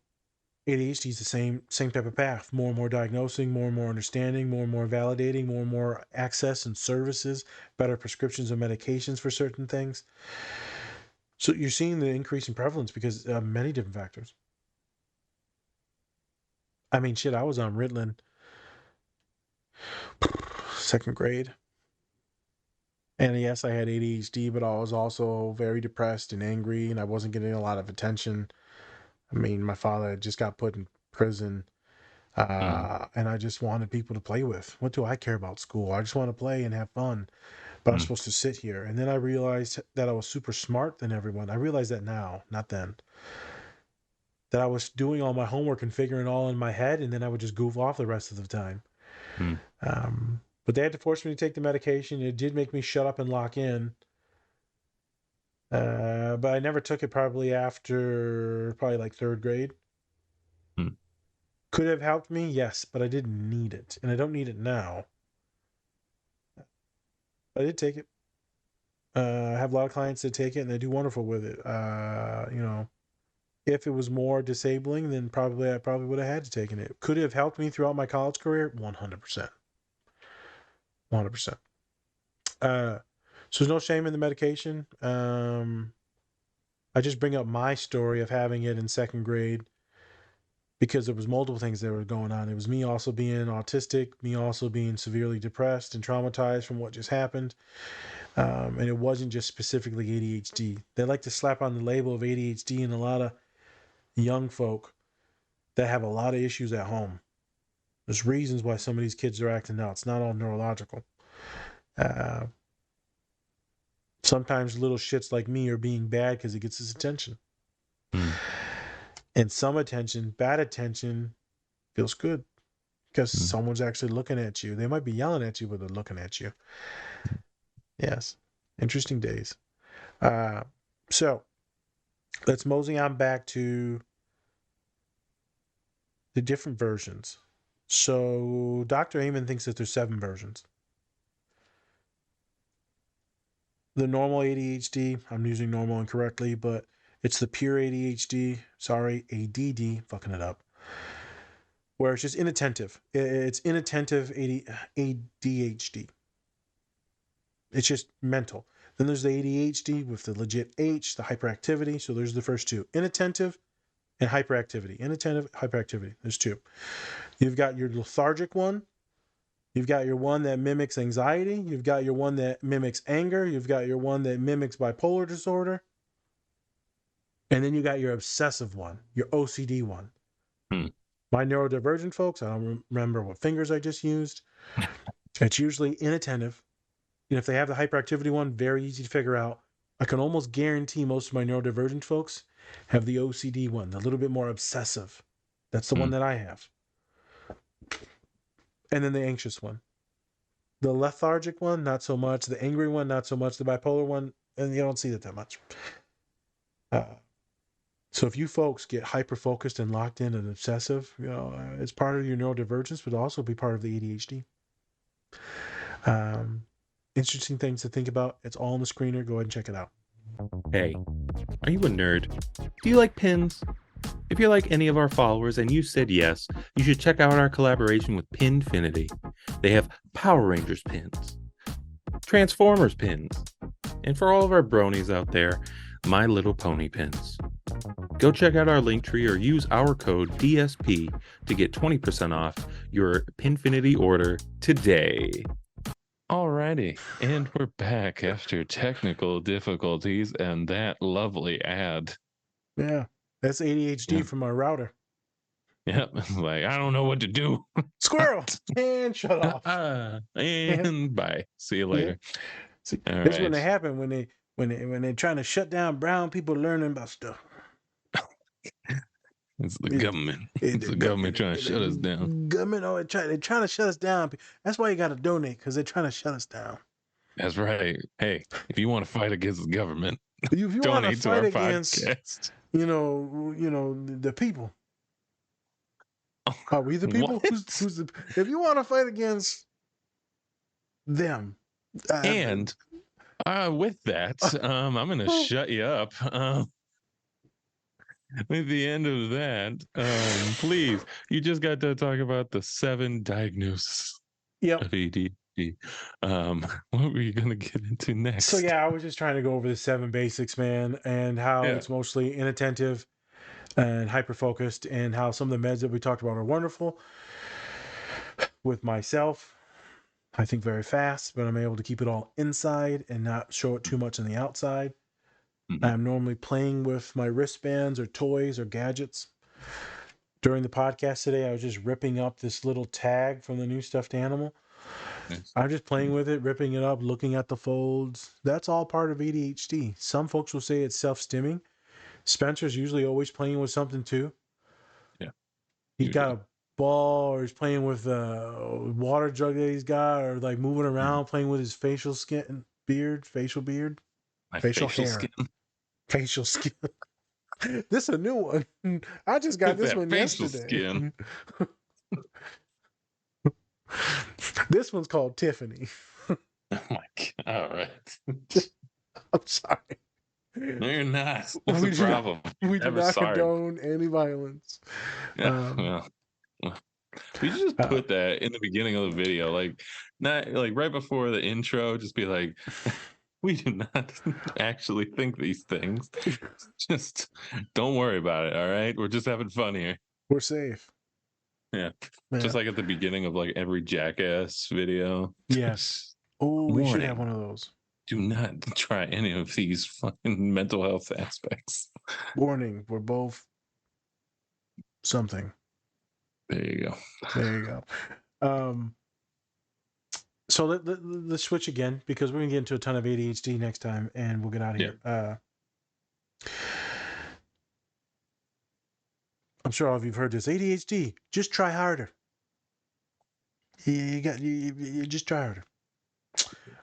ADHD is the same type of path. More and more diagnosing, more and more understanding, more and more validating, more and more access and services, better prescriptions and medications for certain things. So you're seeing the increase in prevalence because of many different factors. I mean, shit, I was on Ritalin 2nd grade. And yes, I had ADHD, but I was also very depressed and angry, and I wasn't getting a lot of attention. I mean, my father had just got put in prison, and I just wanted people to play with. What do I care about school? I just want to play and have fun, but I'm supposed to sit here. And then I realized that I was super smart than everyone. I realize that now, not then. That I was doing all my homework and figuring it all in my head, and then I would just goof off the rest of the time. But they had to force me to take the medication. It did make me shut up and lock in. But I never took it probably after like 3rd grade. Could have helped me, yes, but I didn't need it. And I don't need it now. I did take it. I have a lot of clients that take it, and they do wonderful with it. If it was more disabling, then I probably would have had to take it. Could it have helped me throughout my college career? 100%. 100%. So there's no shame in the medication. I just bring up my story of having it in 2nd grade because there was multiple things that were going on. It was me also being autistic, me also being severely depressed and traumatized from what just happened. And it wasn't just specifically ADHD. They like to slap on the label of ADHD, and a lot of young folk that have a lot of issues at home. There's reasons why some of these kids are acting out. It's not all neurological. Sometimes little shits like me are being bad because it gets his attention. And some attention, bad attention, feels good because someone's actually looking at you. They might be yelling at you, but they're looking at you. Yes. Interesting days. So let's mosey on back to the different versions. So Dr. Amen thinks that there's 7 versions. The normal ADHD, I'm using normal incorrectly, but it's the pure ADHD, sorry, ADD, fucking it up, where it's just inattentive. It's inattentive ADHD. It's just mental. Then there's the ADHD with the legit H, the hyperactivity. So there's the first 2, inattentive and hyperactivity. Inattentive, hyperactivity. There's 2. You've got your lethargic one. You've got your one that mimics anxiety. You've got your one that mimics anger. You've got your one that mimics bipolar disorder. And then you got your obsessive one, your OCD one. My neurodivergent folks, I don't remember what fingers I just used. It's usually inattentive. And if they have the hyperactivity one, very easy to figure out. I can almost guarantee most of my neurodivergent folks have the OCD one, the little bit more obsessive. That's the one that I have. And then the anxious one. The lethargic one, not so much. The angry one, not so much. The bipolar one, and you don't see that much. So if you folks get hyper-focused and locked in and obsessive, it's part of your neurodivergence, but also be part of the ADHD. Interesting things to think about. It's all on the screener. Go ahead and check it out. Hey, are you a nerd? Do you like pins? If you're like any of our followers and you said yes, you should check out our collaboration with Pinfinity. They have Power Rangers pins, Transformers pins, and for all of our bronies out there, My Little Pony pins. Go check out our Linktree or use our code DSP to get 20% off your Pinfinity order today. Alrighty, and we're back after technical difficulties and that lovely ad. Yeah, that's ADHD from our router. Yep, like I don't know what to do. Squirrel, and shut off. And bye. See you later. Yeah. See, all that's right. when they happen when they're trying to shut down brown people learning about stuff. It's the government. It's the government trying to shut us down. Government, they're trying to shut us down. That's why you got to donate, because they're trying to shut us down. That's right. Hey, if you want to fight against the government, if you want to fight against, podcast. The people. Are we the people? Who's the? If you want to fight against them, and with that, I'm going to shut you up. At the end of that, please, you just got to talk about the 7 diagnoses of ADHD. What were you going to get into next? So yeah, I was just trying to go over the 7 basics, man, and how it's mostly inattentive and hyper-focused, and how some of the meds that we talked about are wonderful. With myself, I think very fast, but I'm able to keep it all inside and not show it too much on the outside. I'm normally playing with my wristbands or toys or gadgets. During the podcast today, I was just ripping up this little tag from the new stuffed animal. I'm just playing with it, ripping it up, looking at the folds. That's all part of ADHD. Some folks will say it's self-stimming. Spencer's usually always playing with something too. Yeah. He's got a ball, or he's playing with a water jug that he's got, or like moving around, playing with his facial beard. My facial hair. Skin. Facial skin. This is a new one. I just got this one yesterday. Skin. This one's called Tiffany. Oh my God. All right. I'm sorry. No, you're not. What's the problem? We do not condone any violence. Yeah. We should just put that in the beginning of the video, not right before the intro. Just be like, we do not actually think these things. Just don't worry about it. All right, we're just having fun here. We're safe. Yeah. Just like at the beginning of every Jackass video. Yes. Oh, we should have one of those. Do not try any of these fucking mental health aspects. Warning, we're both something. There you go. There you go. So let's switch again because we're gonna get into a ton of ADHD next time, and we'll get out of here. I'm sure all of you've heard this. ADHD, just try harder. You just try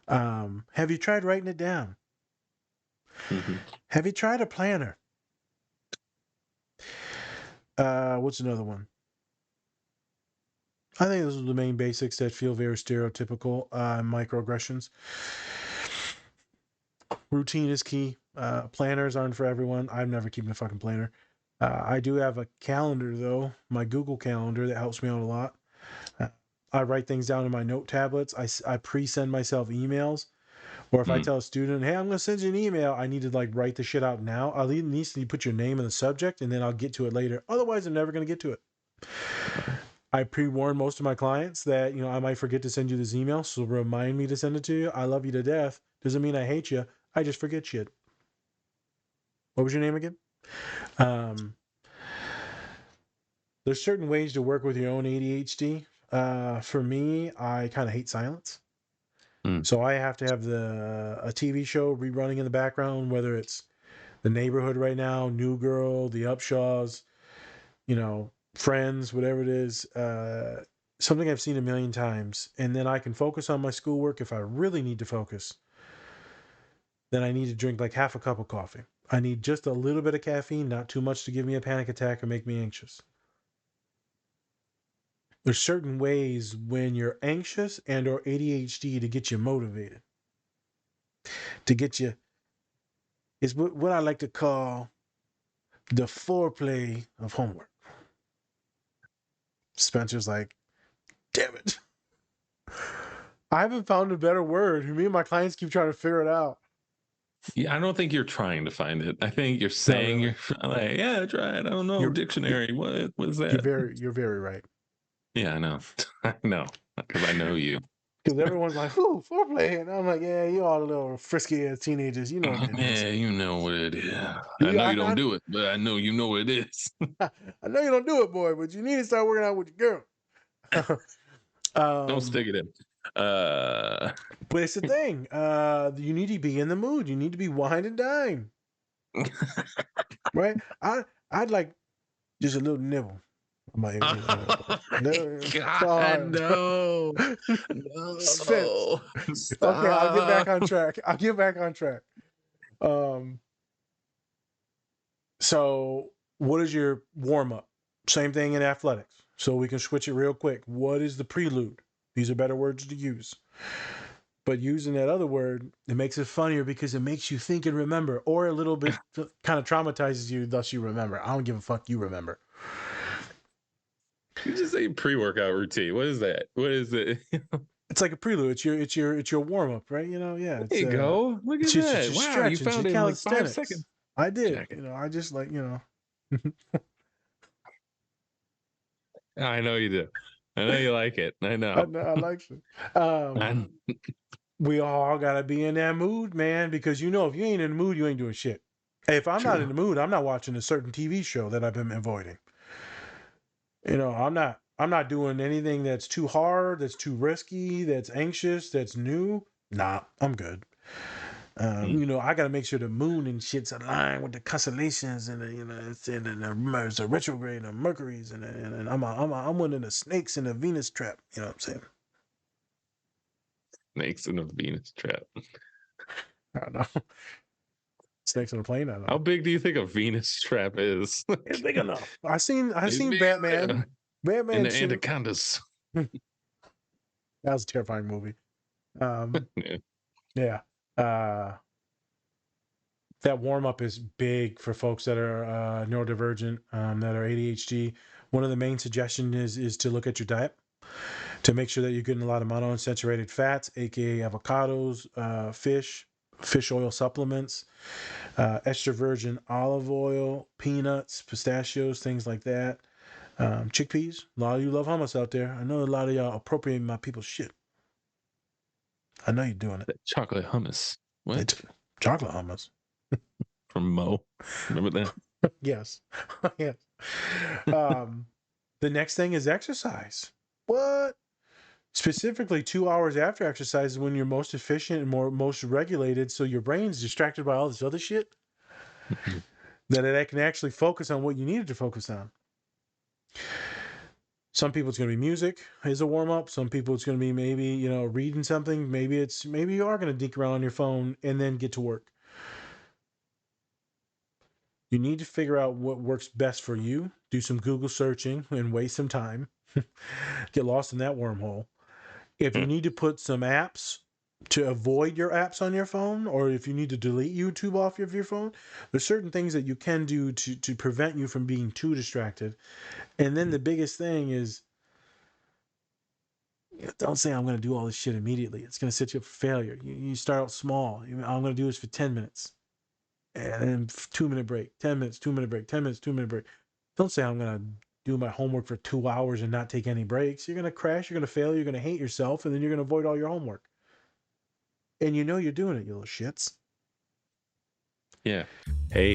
harder. Have you tried writing it down? Mm-hmm. Have you tried a planner? What's another one? I think those are the main basics that feel very stereotypical. Microaggressions. Routine is key. Planners aren't for everyone. I'm never keeping a fucking planner. I do have a calendar, though, my Google Calendar, that helps me out a lot. I write things down in my note tablets. I pre-send myself emails. Or if I tell a student, hey, I'm going to send you an email, I need to like write the shit out now. I'll at least need to put your name in the subject, and then I'll get to it later. Otherwise, I'm never going to get to it. I pre-warn most of my clients that, I might forget to send you this email, so remind me to send it to you. I love you to death. Doesn't mean I hate you. I just forget shit. What was your name again? There's certain ways to work with your own ADHD. For me, I kind of hate silence. So I have to have a TV show rerunning in the background, whether it's The Neighborhood right now, New Girl, The Upshaws, Friends, whatever it is. Something I've seen a million times. And then I can focus on my schoolwork. If I really need to focus, then I need to drink like half a cup of coffee. I need just a little bit of caffeine, not too much to give me a panic attack or make me anxious. There's certain ways when you're anxious and or ADHD to get you motivated. To get you, is what I like to call the foreplay of homework. Spencer's like, damn it. I haven't found a better word. Me and my clients keep trying to figure it out. Yeah, I don't think you're trying to find it. I think you're saying really. You're like, yeah, try it. I don't know. Dictionary. What is that? You're very right. Yeah, I know. I know. Because I know you. Because everyone's like, ooh, foreplay. And I'm like, yeah, you all a little frisky as teenagers. You know what it is. Yeah, you know what it is. I know you don't do it, but I know you know what it is. I know you don't do it, boy, but you need to start working out with your girl. Don't stick it in. But it's the thing. You need to be in the mood. You need to be wine and dine. Right? I'd like just a little nibble. God, no. No. Okay, I'll get back on track. So what is your warm-up? Same thing in athletics. So we can switch it real quick. What is the prelude? These are better words to use. But using that other word, it makes it funnier because it makes you think and remember, or a little bit kind of traumatizes you, thus you remember. I don't give a fuck, you remember. You just say pre-workout routine. What is that? What is it? It's like a prelude. It's your warm-up, right? Yeah. There you go. Look at that. Wow, you found it in like 5 seconds. I did. I just like, I know you do. I know you like it. I know. I like it. We all gotta be in that mood, man, because if you ain't in the mood, you ain't doing shit. If I'm not in the mood, I'm not watching a certain TV show that I've been avoiding. I'm not doing anything that's too hard, that's too risky, that's anxious, that's new. Nah, I'm good. I got to make sure the moon and shit's aligned with the constellations and the retrograde and the Mercury's and I'm one of the snakes in the Venus trap. You know what I'm saying? Snakes in the Venus trap. I don't know. Snakes on a plane. I don't know. How big do you think a Venus trap is? It's big enough. I seen Batman. Batman and the anacondas. That was a terrifying movie. Yeah. That warm up is big for folks that are neurodivergent, that are ADHD. One of the main suggestions is to look at your diet to make sure that you're getting a lot of monounsaturated fats, aka avocados, fish oil supplements, extra virgin olive oil, peanuts, pistachios, things like that. Chickpeas. A lot of you love hummus out there. I know a lot of y'all appropriating my people's shit. I know you're doing it. That chocolate hummus. What? Chocolate hummus. From Mo. Remember that? Yes. Yes. The next thing is exercise. What? Specifically, 2 hours after exercise is when you're most efficient and most regulated. So your brain's distracted by all this other shit that it can actually focus on what you needed to focus on. Some people it's going to be music as a warm up. Some people it's going to be maybe reading something. Maybe you are going to dink around on your phone and then get to work. You need to figure out what works best for you. Do some Google searching and waste some time. Get lost in that wormhole. If you need to put some apps to avoid your apps on your phone, or if you need to delete YouTube off of your phone, there's certain things that you can do to prevent you from being too distracted. And then the biggest thing is, don't say I'm going to do all this shit immediately. It's going to set you up for failure. You start out small. I'm going to do this for 10 minutes. And then 2-minute break, 10 minutes, 2-minute break, 10 minutes, 2-minute break. Don't say I'm going to do my homework for 2 hours and not take any breaks. You're going to crash, you're going to fail, you're going to hate yourself, and then you're going to avoid all your homework. And you know you're doing it, you little shits. Yeah. Hey,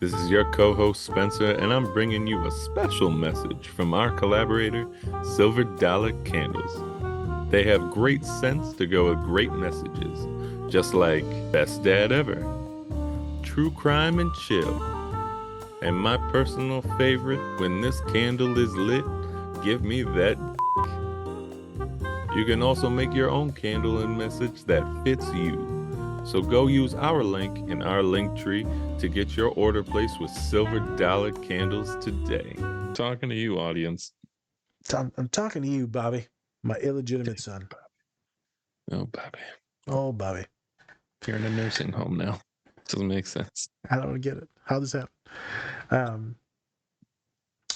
this is your co-host Spencer, and I'm bringing you a special message from our collaborator, Silver Dollar Candles. They have great scents to go with great messages, just like Best Dad Ever, True Crime and Chill, and my personal favorite, When This Candle Is Lit, Give Me That. You can also make your own candle and message that fits you. So go use our link in our link tree to get your order placed with Silver Dollar Candles today. Talking to you, audience. I'm talking to you, Bobby, my illegitimate son. Oh, Bobby. Oh, Bobby. You're in a nursing home now. Doesn't make sense. I don't get it. How does that happen?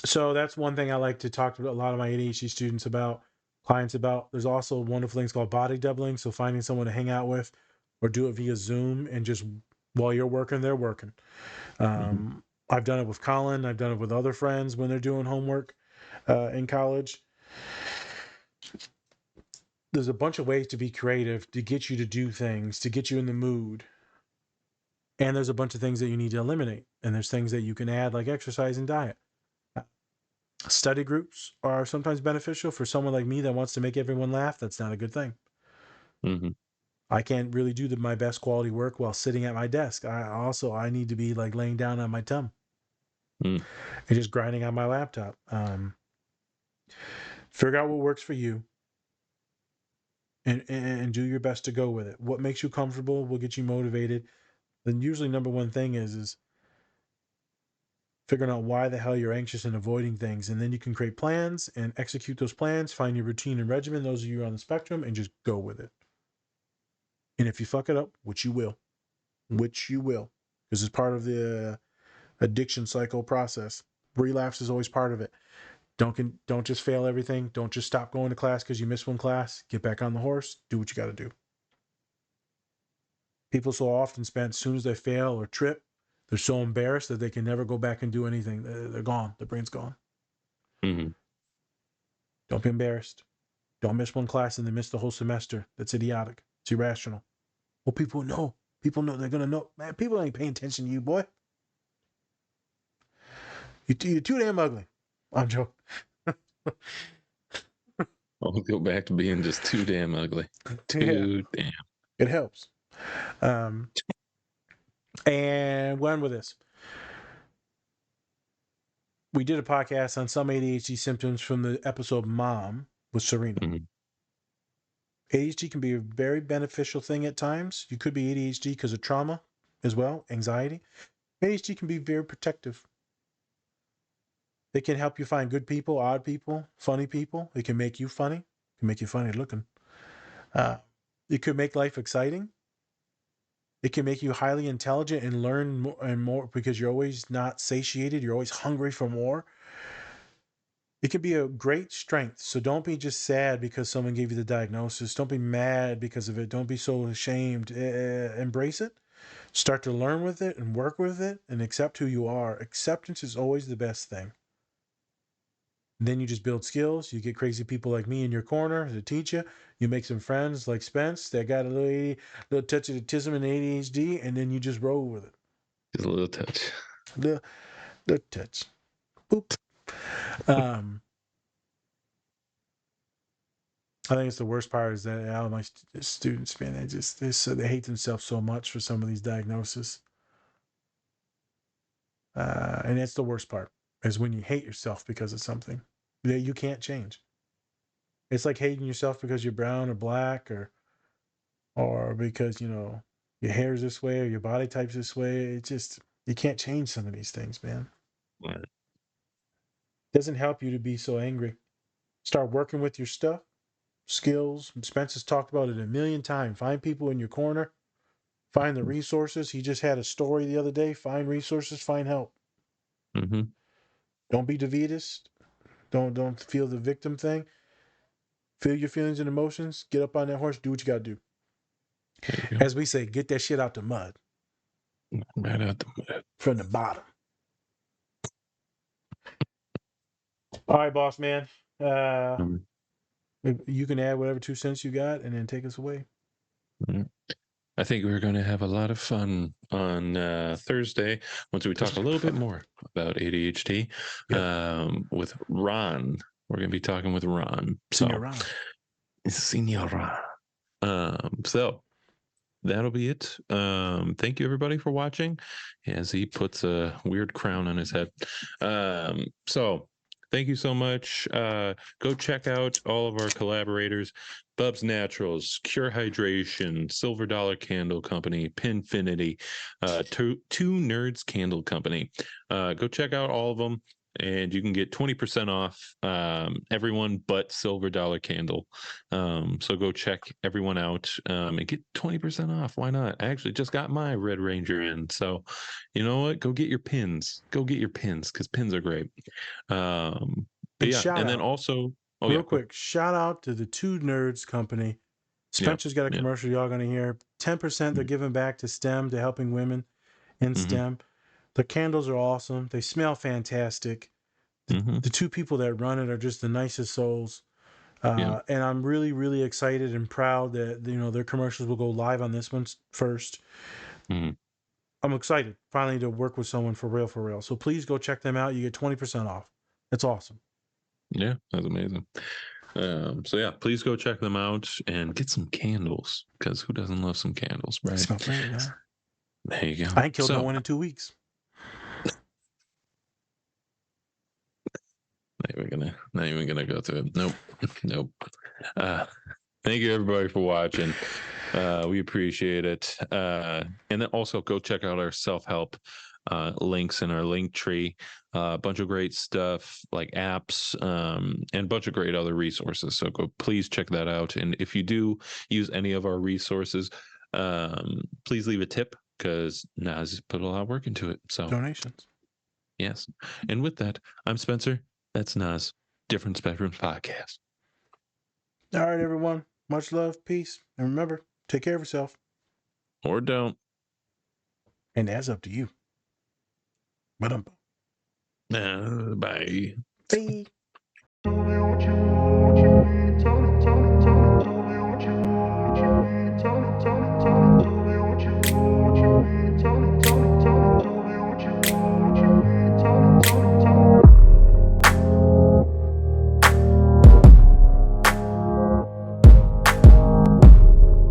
So that's one thing I like to talk to a lot of my ADHD students about, clients about. There's also wonderful things called body doubling. So finding someone to hang out with or do it via Zoom, and just while you're working, they're working. I've done it with Colin. I've done it with other friends when they're doing homework in college. There's a bunch of ways to be creative, to get you to do things, to get you in the mood. And there's a bunch of things that you need to eliminate. And there's things that you can add, like exercise and diet. Study groups are sometimes beneficial for someone like me that wants to make everyone laugh. That's not a good thing. Mm-hmm. I can't really do my best quality work while sitting at my desk. I need to be like laying down on my tum and just grinding on my laptop. Figure out what works for you and do your best to go with it. What makes you comfortable will get you motivated. Then usually number one thing is figuring out why the hell you're anxious and avoiding things. And then you can create plans and execute those plans, find your routine and regimen, those of you on the spectrum, and just go with it. And if you fuck it up, which you will, because it's part of the addiction cycle process. Relapse is always part of it. Don't just fail everything. Don't just stop going to class because you missed one class. Get back on the horse. Do what you got to do. People so often spend, as soon as they fail or trip, they're so embarrassed that they can never go back and do anything. They're gone. Their brain's gone. Mm-hmm. Don't be embarrassed. Don't miss one class and then miss the whole semester. That's idiotic. It's irrational. Well, people know. People know. They're going to know. Man, people ain't paying attention to you, boy. You're too damn ugly. I'm joking. I'll go back to being just too damn ugly. Too damn. It helps. And when with this? We did a podcast on some ADHD symptoms from the episode Mom with Serena. Mm-hmm. ADHD can be a very beneficial thing at times. You could be ADHD because of trauma as well, anxiety. ADHD can be very protective. It can help you find good people, odd people, funny people. It can make you funny. It can make you funny looking. It could make life exciting. It can make you highly intelligent and learn more and more because you're always not satiated. You're always hungry for more. It can be a great strength. So don't be just sad because someone gave you the diagnosis. Don't be mad because of it. Don't be so ashamed. Embrace it. Start to learn with it and work with it and accept who you are. Acceptance is always the best thing. Then you just build skills. You get crazy people like me in your corner to teach you. You make some friends like Spence that got a little touch of autism and ADHD, and then you just roll with it. Just a little touch. Little touch. Boop. I think it's the worst part is that all my students, man, they hate themselves so much for some of these diagnoses. And that's the worst part, is when you hate yourself because of something that you can't change. It's like hating yourself because you're brown or black or because, your hair is this way or your body type's this way. It just, you can't change some of these things, man. Right. Doesn't help you to be so angry. Start working with your stuff, skills. Spence has talked about it a million times. Find people in your corner. Find the resources. He just had a story the other day. Find resources, find help. Mm-hmm. Don't be defeatist. Don't feel the victim thing. Feel your feelings and emotions. Get up on that horse. Do what you got to do. As we say, get that shit out the mud. Right out the mud. From the bottom. All right, boss man. You can add whatever 2 cents you got and then take us away. I think we're going to have a lot of fun on Thursday once we talk a little bit more about ADHD with Ron. We're going to be talking with Ron. Senior Ron. Senior Ron. So that'll be it. Thank you everybody for watching as he puts a weird crown on his head. So thank you so much. Go check out all of our collaborators: Bub's Naturals, Cure Hydration, Silver Dollar Candle Company, Pinfinity, Two Nerds Candle Company. Go check out all of them, and you can get 20% off everyone but Silver Dollar Candle. So go check everyone out and get 20% off. Why not? I actually just got my Red Ranger in. So you know what? Go get your pins. Go get your pins because pins are great. But yeah, and then also real quick, shout out to the Two Nerds Company. Spencer's got a commercial y'all gonna hear. 10% they're giving back to STEM, to helping women in STEM. The candles are awesome. They smell fantastic. The two people that run it are just the nicest souls. And I'm really, really excited and proud that their commercials will go live on this one first. I'm excited finally to work with someone for real. So please go check them out. You get 20% off. That's awesome. Yeah, that's amazing. So yeah, please go check them out and get some candles, because who doesn't love some candles, right? Smell great, yeah. There you go. I ain't killed no one in 2 weeks. Not even gonna go through it. Nope. Thank you everybody for watching. We appreciate it. And then also go check out our self-help links in our link tree. A bunch of great stuff like apps and a bunch of great other resources. So go please check that out. And if you do use any of our resources, please leave a tip, because Naz put a lot of work into it. So donations. Yes. And with that, I'm Spencer. That's Naz. Different Spectrums Podcast. All right, everyone. Much love, peace, and remember, take care of yourself. Or don't. And that's up to you. Bye. Bye.